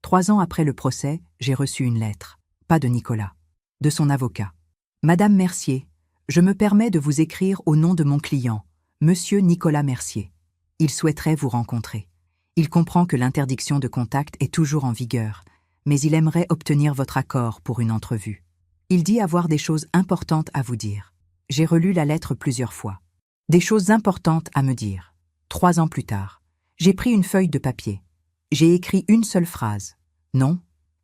3 ans après le procès, j'ai reçu une lettre, pas de Nicolas, de son avocat. « Madame Mercier, je me permets de vous écrire au nom de mon client, Monsieur Nicolas Mercier. Il souhaiterait vous rencontrer. Il comprend que l'interdiction de contact est toujours en vigueur, mais il aimerait obtenir votre accord pour une entrevue. Il dit avoir des choses importantes à vous dire. » J'ai relu la lettre plusieurs fois. Des choses importantes à me dire. 3 ans plus tard, j'ai pris une feuille de papier. J'ai écrit une seule phrase. Non,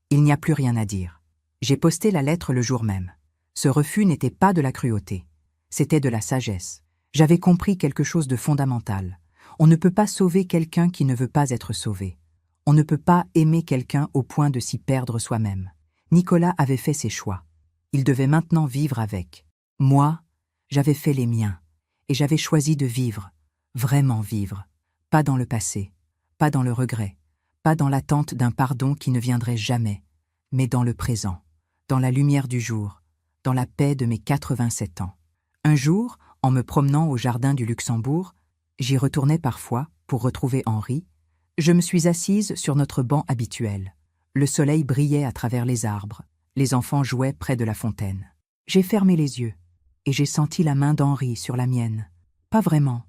il n'y a plus rien à dire. J'ai posté la lettre le jour même. Ce refus n'était pas de la cruauté. C'était de la sagesse. J'avais compris quelque chose de fondamental. On ne peut pas sauver quelqu'un qui ne veut pas être sauvé. On ne peut pas aimer quelqu'un au point de s'y perdre soi-même. Nicolas avait fait ses choix. Il devait maintenant vivre avec. Moi, j'avais fait les miens, et j'avais choisi de vivre, vraiment vivre, pas dans le passé, pas dans le regret, pas dans l'attente d'un pardon qui ne viendrait jamais, mais dans le présent, dans la lumière du jour, dans la paix de mes 87 ans. Un jour, en me promenant au jardin du Luxembourg, j'y retournais parfois pour retrouver Henri, je me suis assise sur notre banc habituel. Le soleil brillait à travers les arbres, les enfants jouaient près de la fontaine. J'ai fermé les yeux et j'ai senti la main d'Henri sur la mienne. Pas vraiment,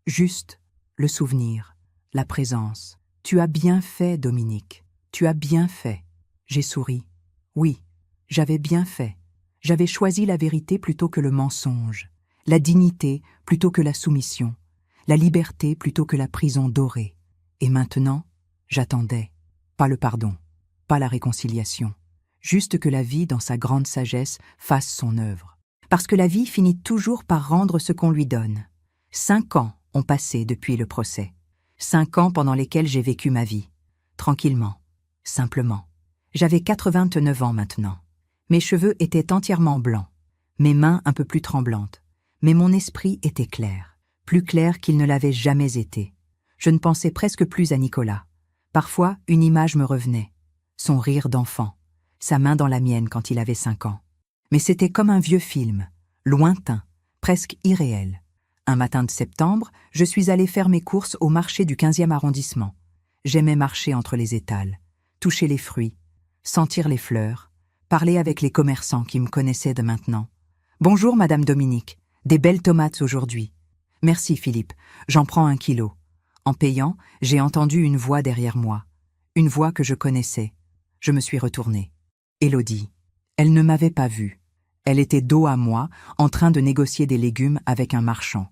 juste le souvenir, la présence. Tu as bien fait, Dominique, tu as bien fait. J'ai souri. Oui, j'avais bien fait. J'avais choisi la vérité plutôt que le mensonge, la dignité plutôt que la soumission, la liberté plutôt que la prison dorée. Et maintenant, j'attendais, pas le pardon, pas la réconciliation, juste que la vie, dans sa grande sagesse, fasse son œuvre. Parce que la vie finit toujours par rendre ce qu'on lui donne. 5 ans ont passé depuis le procès. 5 ans pendant lesquels j'ai vécu ma vie. Tranquillement, simplement. J'avais 89 ans maintenant. Mes cheveux étaient entièrement blancs, mes mains un peu plus tremblantes, mais mon esprit était clair, plus clair qu'il ne l'avait jamais été. Je ne pensais presque plus à Nicolas. Parfois, une image me revenait. Son rire d'enfant, sa main dans la mienne quand il avait 5 ans. Mais c'était comme un vieux film, lointain, presque irréel. Un matin de septembre, je suis allée faire mes courses au marché du 15e arrondissement. J'aimais marcher entre les étals, toucher les fruits, sentir les fleurs, parler avec les commerçants qui me connaissaient de maintenant. « Bonjour, Madame Dominique, des belles tomates aujourd'hui. »« Merci, Philippe, j'en prends 1 kilo. » En payant, j'ai entendu une voix derrière moi, une voix que je connaissais. Je me suis retournée. Élodie. Elle ne m'avait pas vue. Elle était dos à moi, en train de négocier des légumes avec un marchand.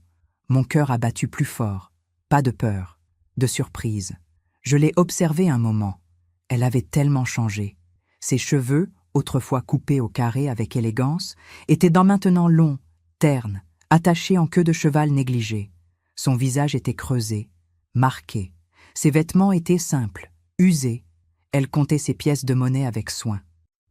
Mon cœur a battu plus fort. Pas de peur, de surprise. Je l'ai observée un moment. Elle avait tellement changé. Ses cheveux, autrefois coupés au carré avec élégance, étaient maintenant longs, ternes, attachés en queue de cheval négligée. Son visage était creusé, marqué. Ses vêtements étaient simples, usés. Elle comptait ses pièces de monnaie avec soin,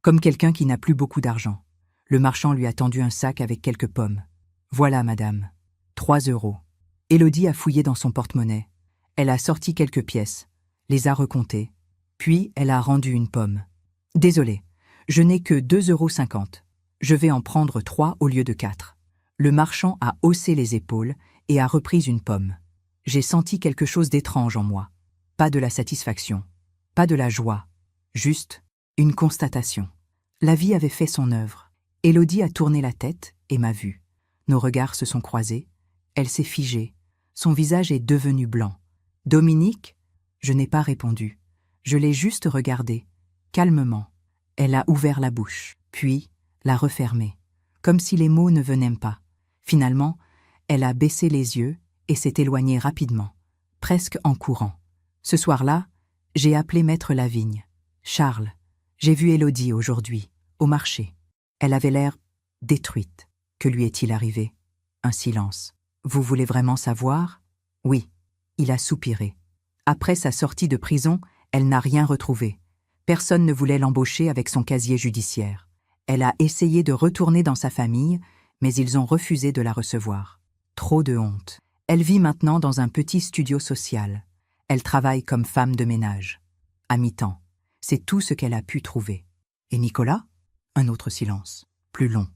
comme quelqu'un qui n'a plus beaucoup d'argent. Le marchand lui a tendu un sac avec quelques pommes. « Voilà, madame. 3 €. » Élodie a fouillé dans son porte-monnaie. Elle a sorti quelques pièces, les a recomptées, puis elle a rendu une pomme. « Désolée, je n'ai que 2,50 €. Je vais en prendre 3 au lieu de 4. » Le marchand a haussé les épaules et a repris une pomme. J'ai senti quelque chose d'étrange en moi. Pas de la satisfaction, pas de la joie, juste une constatation. La vie avait fait son œuvre. Élodie a tourné la tête et m'a vue. Nos regards se sont croisés. Elle s'est figée. Son visage est devenu blanc. « Dominique ?» Je n'ai pas répondu. Je l'ai juste regardée, calmement. Elle a ouvert la bouche, puis l'a refermée, comme si les mots ne venaient pas. Finalement, elle a baissé les yeux et s'est éloignée rapidement, presque en courant. Ce soir-là, j'ai appelé maître Lavigne. « Charles, j'ai vu Élodie aujourd'hui, au marché. Elle avait l'air détruite. Que lui est-il arrivé ?» Un silence. « Vous voulez vraiment savoir ?» « Oui. » Il a soupiré. Après sa sortie de prison, elle n'a rien retrouvé. Personne ne voulait l'embaucher avec son casier judiciaire. Elle a essayé de retourner dans sa famille, mais ils ont refusé de la recevoir. Trop de honte. Elle vit maintenant dans un petit studio social. Elle travaille comme femme de ménage. À mi-temps. C'est tout ce qu'elle a pu trouver. Et Nicolas ? Un autre silence, plus long.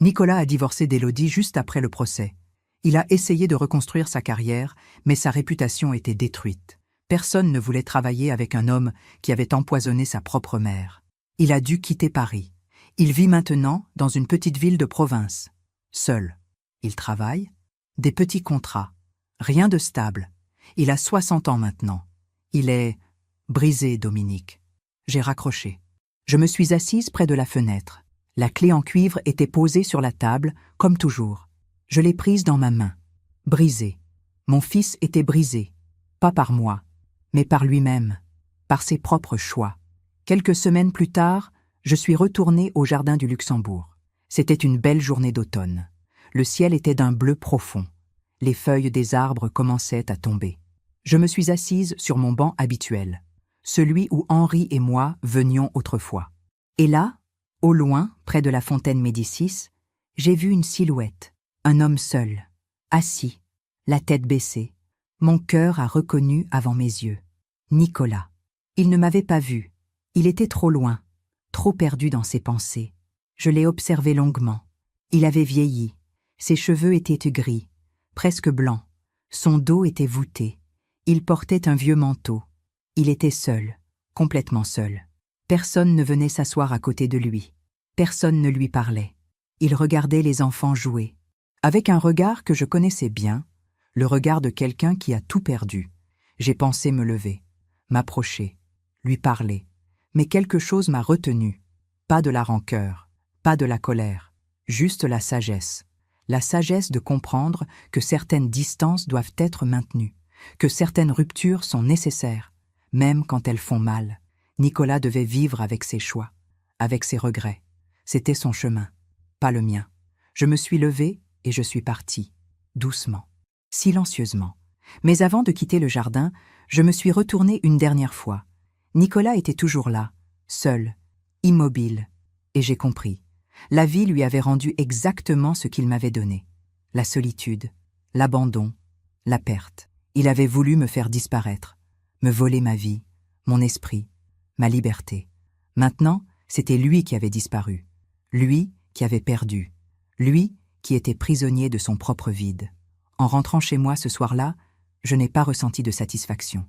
Nicolas a divorcé d'Élodie juste après le procès. Il a essayé de reconstruire sa carrière, mais sa réputation était détruite. Personne ne voulait travailler avec un homme qui avait empoisonné sa propre mère. Il a dû quitter Paris. Il vit maintenant dans une petite ville de province. Seul. Il travaille. Des petits contrats. Rien de stable. Il a 60 ans maintenant. Il est brisé, Dominique. J'ai raccroché. Je me suis assise près de la fenêtre. La clé en cuivre était posée sur la table, comme toujours. Je l'ai prise dans ma main. Brisée. Mon fils était brisé. Pas par moi, mais par lui-même, par ses propres choix. Quelques semaines plus tard, je suis retournée au jardin du Luxembourg. C'était une belle journée d'automne. Le ciel était d'un bleu profond. Les feuilles des arbres commençaient à tomber. Je me suis assise sur mon banc habituel, celui où Henri et moi venions autrefois. Et là, au loin, près de la fontaine Médicis, j'ai vu une silhouette, un homme seul, assis, la tête baissée. Mon cœur a reconnu avant mes yeux. Nicolas. Il ne m'avait pas vu. Il était trop loin, trop perdu dans ses pensées. Je l'ai observé longuement. Il avait vieilli. Ses cheveux étaient gris, presque blancs. Son dos était voûté. Il portait un vieux manteau. Il était seul, complètement seul. Personne ne venait s'asseoir à côté de lui. Personne ne lui parlait. Il regardait les enfants jouer. Avec un regard que je connaissais bien, le regard de quelqu'un qui a tout perdu. J'ai pensé me lever, m'approcher, lui parler. Mais quelque chose m'a retenu. Pas de la rancœur, pas de la colère, juste la sagesse. La sagesse de comprendre que certaines distances doivent être maintenues, que certaines ruptures sont nécessaires, même quand elles font mal. Nicolas devait vivre avec ses choix, avec ses regrets. C'était son chemin, pas le mien. Je me suis levée et je suis partie, doucement, silencieusement. Mais avant de quitter le jardin, je me suis retournée une dernière fois. Nicolas était toujours là, seul, immobile. Et j'ai compris. La vie lui avait rendu exactement ce qu'il m'avait donné. La solitude, l'abandon, la perte. Il avait voulu me faire disparaître, me voler ma vie, mon esprit, ma liberté. Maintenant, c'était lui qui avait disparu. Lui qui avait perdu. Lui qui était prisonnier de son propre vide. En rentrant chez moi ce soir-là, je n'ai pas ressenti de satisfaction.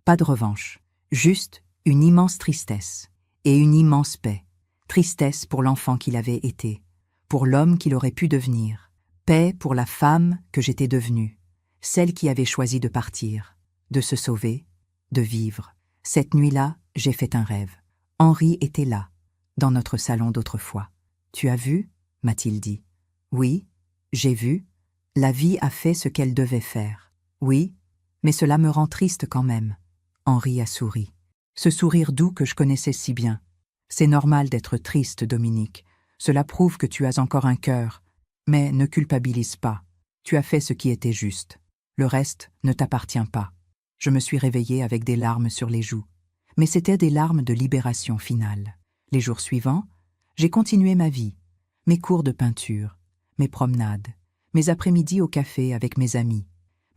Pas de revanche. Juste une immense tristesse et une immense paix. Tristesse pour l'enfant qu'il avait été, pour l'homme qu'il aurait pu devenir. Paix pour la femme que j'étais devenue, celle qui avait choisi de partir, de se sauver, de vivre. Cette nuit-là, j'ai fait un rêve. Henri était là, dans notre salon d'autrefois. « Tu as vu ?» m'a-t-il dit. « Oui, j'ai vu. La vie a fait ce qu'elle devait faire. Oui, mais cela me rend triste quand même. » Henri a souri. Ce sourire doux que je connaissais si bien. « C'est normal d'être triste, Dominique. Cela prouve que tu as encore un cœur. Mais ne culpabilise pas. Tu as fait ce qui était juste. Le reste ne t'appartient pas. » Je me suis réveillée avec des larmes sur les joues. Mais c'étaient des larmes de libération finale. Les jours suivants, j'ai continué ma vie. Mes cours de peinture, mes promenades, mes après-midi au café avec mes amis.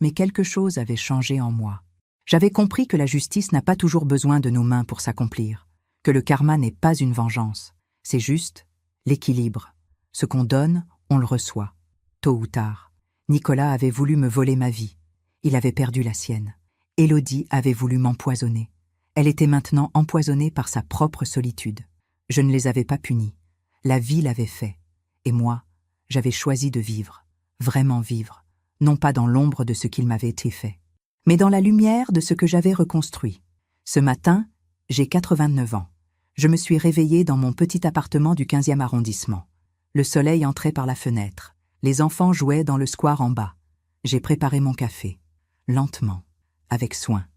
Mais quelque chose avait changé en moi. J'avais compris que la justice n'a pas toujours besoin de nos mains pour s'accomplir. Que le karma n'est pas une vengeance, c'est juste l'équilibre. Ce qu'on donne, on le reçoit, tôt ou tard. Nicolas avait voulu me voler ma vie. Il avait perdu la sienne. Élodie avait voulu m'empoisonner. Elle était maintenant empoisonnée par sa propre solitude. Je ne les avais pas punis. La vie l'avait fait. Et moi, j'avais choisi de vivre, vraiment vivre, non pas dans l'ombre de ce qu'il m'avait été fait, mais dans la lumière de ce que j'avais reconstruit. Ce matin, j'ai 89 ans. Je me suis réveillée dans mon petit appartement du 15e arrondissement. Le soleil entrait par la fenêtre. Les enfants jouaient dans le square en bas. J'ai préparé mon café. Lentement, avec soin.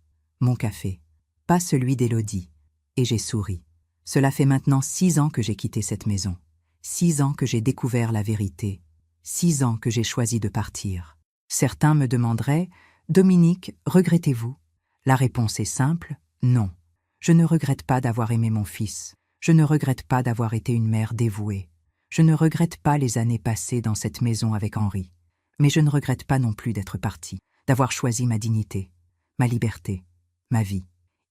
Mon café. Pas celui d'Élodie. Et j'ai souri. Cela fait maintenant 6 ans que j'ai quitté cette maison. 6 ans que j'ai découvert la vérité. 6 ans que j'ai choisi de partir. Certains me demanderaient « Dominique, regrettez-vous » La réponse est simple, non. Je ne regrette pas d'avoir aimé mon fils. Je ne regrette pas d'avoir été une mère dévouée. Je ne regrette pas les années passées dans cette maison avec Henri. Mais je ne regrette pas non plus d'être partie, d'avoir choisi ma dignité, ma liberté, ma vie.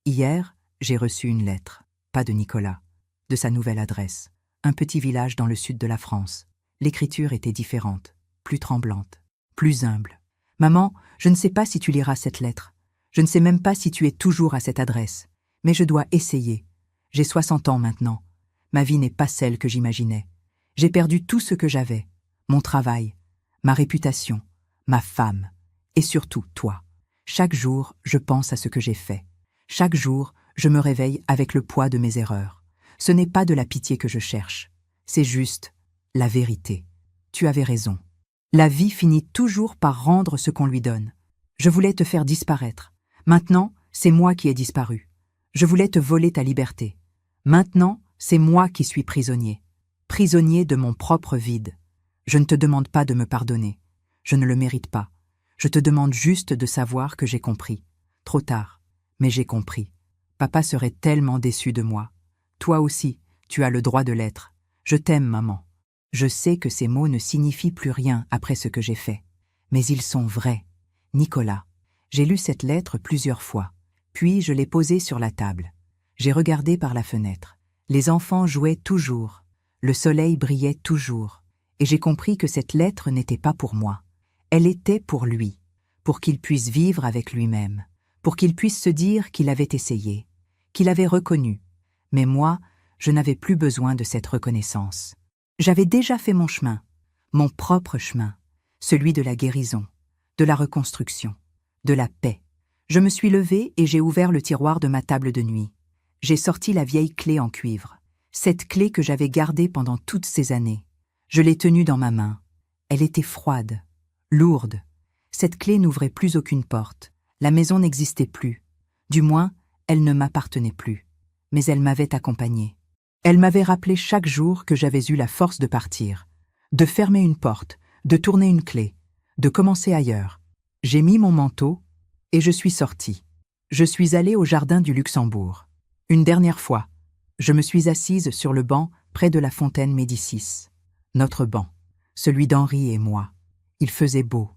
Hier, j'ai reçu une lettre, pas de Nicolas, de sa nouvelle adresse, un petit village dans le sud de la France. L'écriture était différente, plus tremblante, plus humble. « Maman, je ne sais pas si tu liras cette lettre. Je ne sais même pas si tu es toujours à cette adresse. Mais je dois essayer. J'ai 60 ans maintenant. Ma vie n'est pas celle que j'imaginais. J'ai perdu tout ce que j'avais. Mon travail, ma réputation, ma femme, et surtout toi. Chaque jour, je pense à ce que j'ai fait. Chaque jour, je me réveille avec le poids de mes erreurs. Ce n'est pas de la pitié que je cherche. C'est juste la vérité. Tu avais raison. La vie finit toujours par rendre ce qu'on lui donne. Je voulais te faire disparaître. Maintenant, c'est moi qui ai disparu. Je voulais te voler ta liberté. Maintenant, c'est moi qui suis prisonnier. Prisonnier de mon propre vide. Je ne te demande pas de me pardonner. Je ne le mérite pas. Je te demande juste de savoir que j'ai compris. Trop tard, mais j'ai compris. Papa serait tellement déçu de moi. Toi aussi, tu as le droit de l'être. Je t'aime, maman. Je sais que ces mots ne signifient plus rien après ce que j'ai fait. Mais ils sont vrais. Nicolas. J'ai lu cette lettre plusieurs fois. Puis je l'ai posée sur la table. J'ai regardé par la fenêtre. Les enfants jouaient toujours. Le soleil brillait toujours. Et j'ai compris que cette lettre n'était pas pour moi. Elle était pour lui, pour qu'il puisse vivre avec lui-même, pour qu'il puisse se dire qu'il avait essayé, qu'il avait reconnu. Mais moi, je n'avais plus besoin de cette reconnaissance. J'avais déjà fait mon chemin, mon propre chemin, celui de la guérison, de la reconstruction, de la paix. Je me suis levée et j'ai ouvert le tiroir de ma table de nuit. J'ai sorti la vieille clé en cuivre, cette clé que j'avais gardée pendant toutes ces années. Je l'ai tenue dans ma main. Elle était froide, lourde. Cette clé n'ouvrait plus aucune porte. La maison n'existait plus. Du moins, elle ne m'appartenait plus. Mais elle m'avait accompagnée. Elle m'avait rappelé chaque jour que j'avais eu la force de partir, de fermer une porte, de tourner une clé, de commencer ailleurs. J'ai mis mon manteau et je suis sortie. Je suis allée au jardin du Luxembourg. Une dernière fois, je me suis assise sur le banc près de la fontaine Médicis. Notre banc, celui d'Henri et moi. Il faisait beau.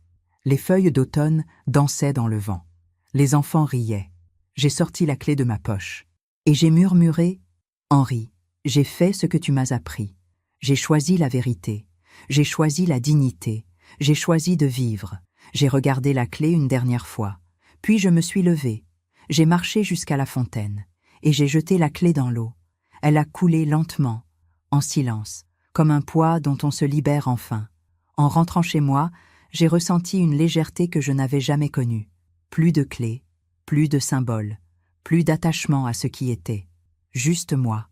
Les feuilles d'automne dansaient dans le vent. Les enfants riaient. J'ai sorti la clé de ma poche. Et j'ai murmuré « Henri, j'ai fait ce que tu m'as appris. J'ai choisi la vérité. J'ai choisi la dignité. J'ai choisi de vivre. J'ai regardé la clé une dernière fois. Puis je me suis levée. J'ai marché jusqu'à la fontaine. Et j'ai jeté la clé dans l'eau. Elle a coulé lentement, en silence, comme un poids dont on se libère enfin. En rentrant chez moi, j'ai ressenti une légèreté que je n'avais jamais connue. Plus de clés, plus de symboles, plus d'attachement à ce qui était. Juste moi,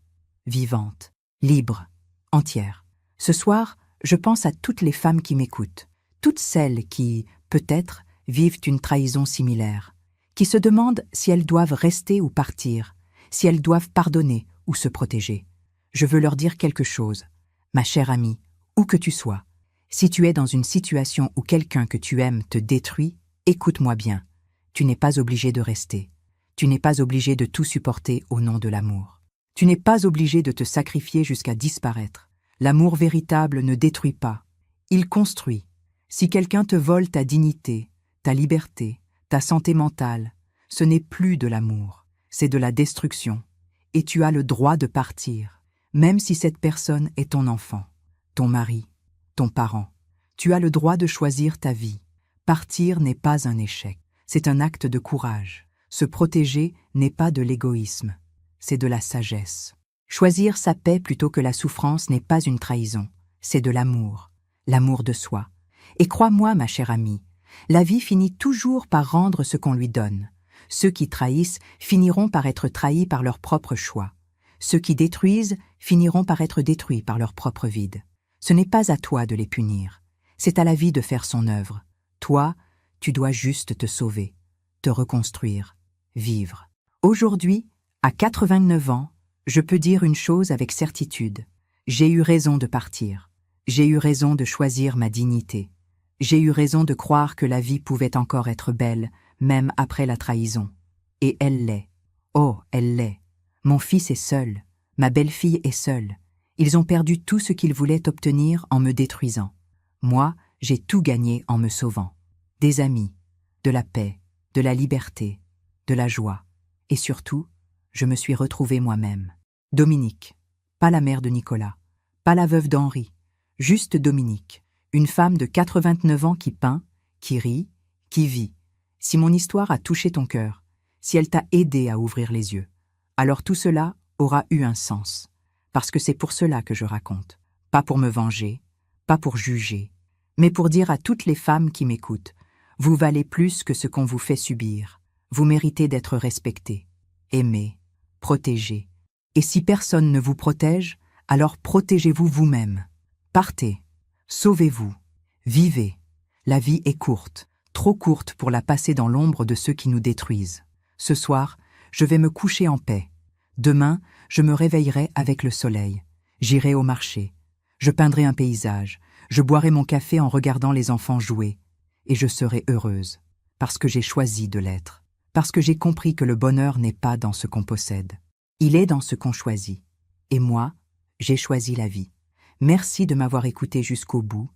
vivante, libre, entière. Ce soir, je pense à toutes les femmes qui m'écoutent, toutes celles qui, peut-être, vivent une trahison similaire, qui se demandent si elles doivent rester ou partir, si elles doivent pardonner ou se protéger. Je veux leur dire quelque chose. Ma chère amie, où que tu sois, si tu es dans une situation où quelqu'un que tu aimes te détruit, écoute-moi bien. Tu n'es pas obligé de rester. Tu n'es pas obligé de tout supporter au nom de l'amour. Tu n'es pas obligé de te sacrifier jusqu'à disparaître. L'amour véritable ne détruit pas. Il construit. Si quelqu'un te vole ta dignité, ta liberté, ta santé mentale, ce n'est plus de l'amour, c'est de la destruction. Et tu as le droit de partir, même si cette personne est ton enfant, ton mari, ton parent. Tu as le droit de choisir ta vie. Partir n'est pas un échec, c'est un acte de courage. Se protéger n'est pas de l'égoïsme, c'est de la sagesse. Choisir sa paix plutôt que la souffrance n'est pas une trahison, c'est de l'amour de soi. Et crois-moi, ma chère amie, la vie finit toujours par rendre ce qu'on lui donne. Ceux qui trahissent finiront par être trahis par leur propre choix. Ceux qui détruisent finiront par être détruits par leur propre vide. Ce n'est pas à toi de les punir, c'est à la vie de faire son œuvre. Toi, tu dois juste te sauver, te reconstruire, vivre. Aujourd'hui, à 89 ans, je peux dire une chose avec certitude. J'ai eu raison de partir. J'ai eu raison de choisir ma dignité. J'ai eu raison de croire que la vie pouvait encore être belle, même après la trahison. Et elle l'est. Oh, elle l'est. Mon fils est seul. Ma belle-fille est seule. Ils ont perdu tout ce qu'ils voulaient obtenir en me détruisant. Moi, j'ai tout gagné en me sauvant. Des amis, de la paix, de la liberté, de la joie. Et surtout, je me suis retrouvée moi-même. Dominique, pas la mère de Nicolas, pas la veuve d'Henri, juste Dominique, une femme de 89 ans qui peint, qui rit, qui vit. Si mon histoire a touché ton cœur, si elle t'a aidé à ouvrir les yeux, alors tout cela aura eu un sens. Parce que c'est pour cela que je raconte. Pas pour me venger, pas pour juger, mais pour dire à toutes les femmes qui m'écoutent, vous valez plus que ce qu'on vous fait subir. Vous méritez d'être respectées, aimées, protégées. Et si personne ne vous protège, alors protégez-vous vous-même. Partez, sauvez-vous, vivez. La vie est courte, trop courte pour la passer dans l'ombre de ceux qui nous détruisent. Ce soir, je vais me coucher en paix. Demain, je me réveillerai avec le soleil. J'irai au marché. Je peindrai un paysage. Je boirai mon café en regardant les enfants jouer. Et je serai heureuse, parce que j'ai choisi de l'être. Parce que j'ai compris que le bonheur n'est pas dans ce qu'on possède. Il est dans ce qu'on choisit. Et moi, j'ai choisi la vie. Merci de m'avoir écouté jusqu'au bout.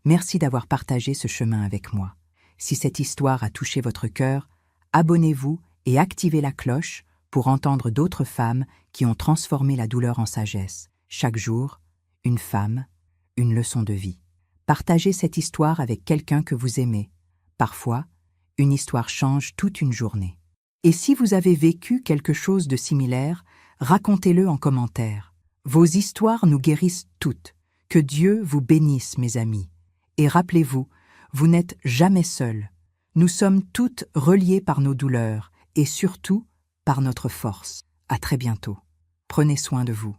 Merci d'avoir partagé ce chemin avec moi. Si cette histoire a touché votre cœur, abonnez-vous et et activez la cloche pour entendre d'autres femmes qui ont transformé la douleur en sagesse. Chaque jour, une femme, une leçon de vie. Partagez cette histoire avec quelqu'un que vous aimez. Parfois, une histoire change toute une journée. Et si vous avez vécu quelque chose de similaire, racontez-le en commentaire. Vos histoires nous guérissent toutes. Que Dieu vous bénisse, mes amis. Et rappelez-vous, vous n'êtes jamais seuls. Nous sommes toutes reliées par nos douleurs et surtout par notre force. À très bientôt. Prenez soin de vous.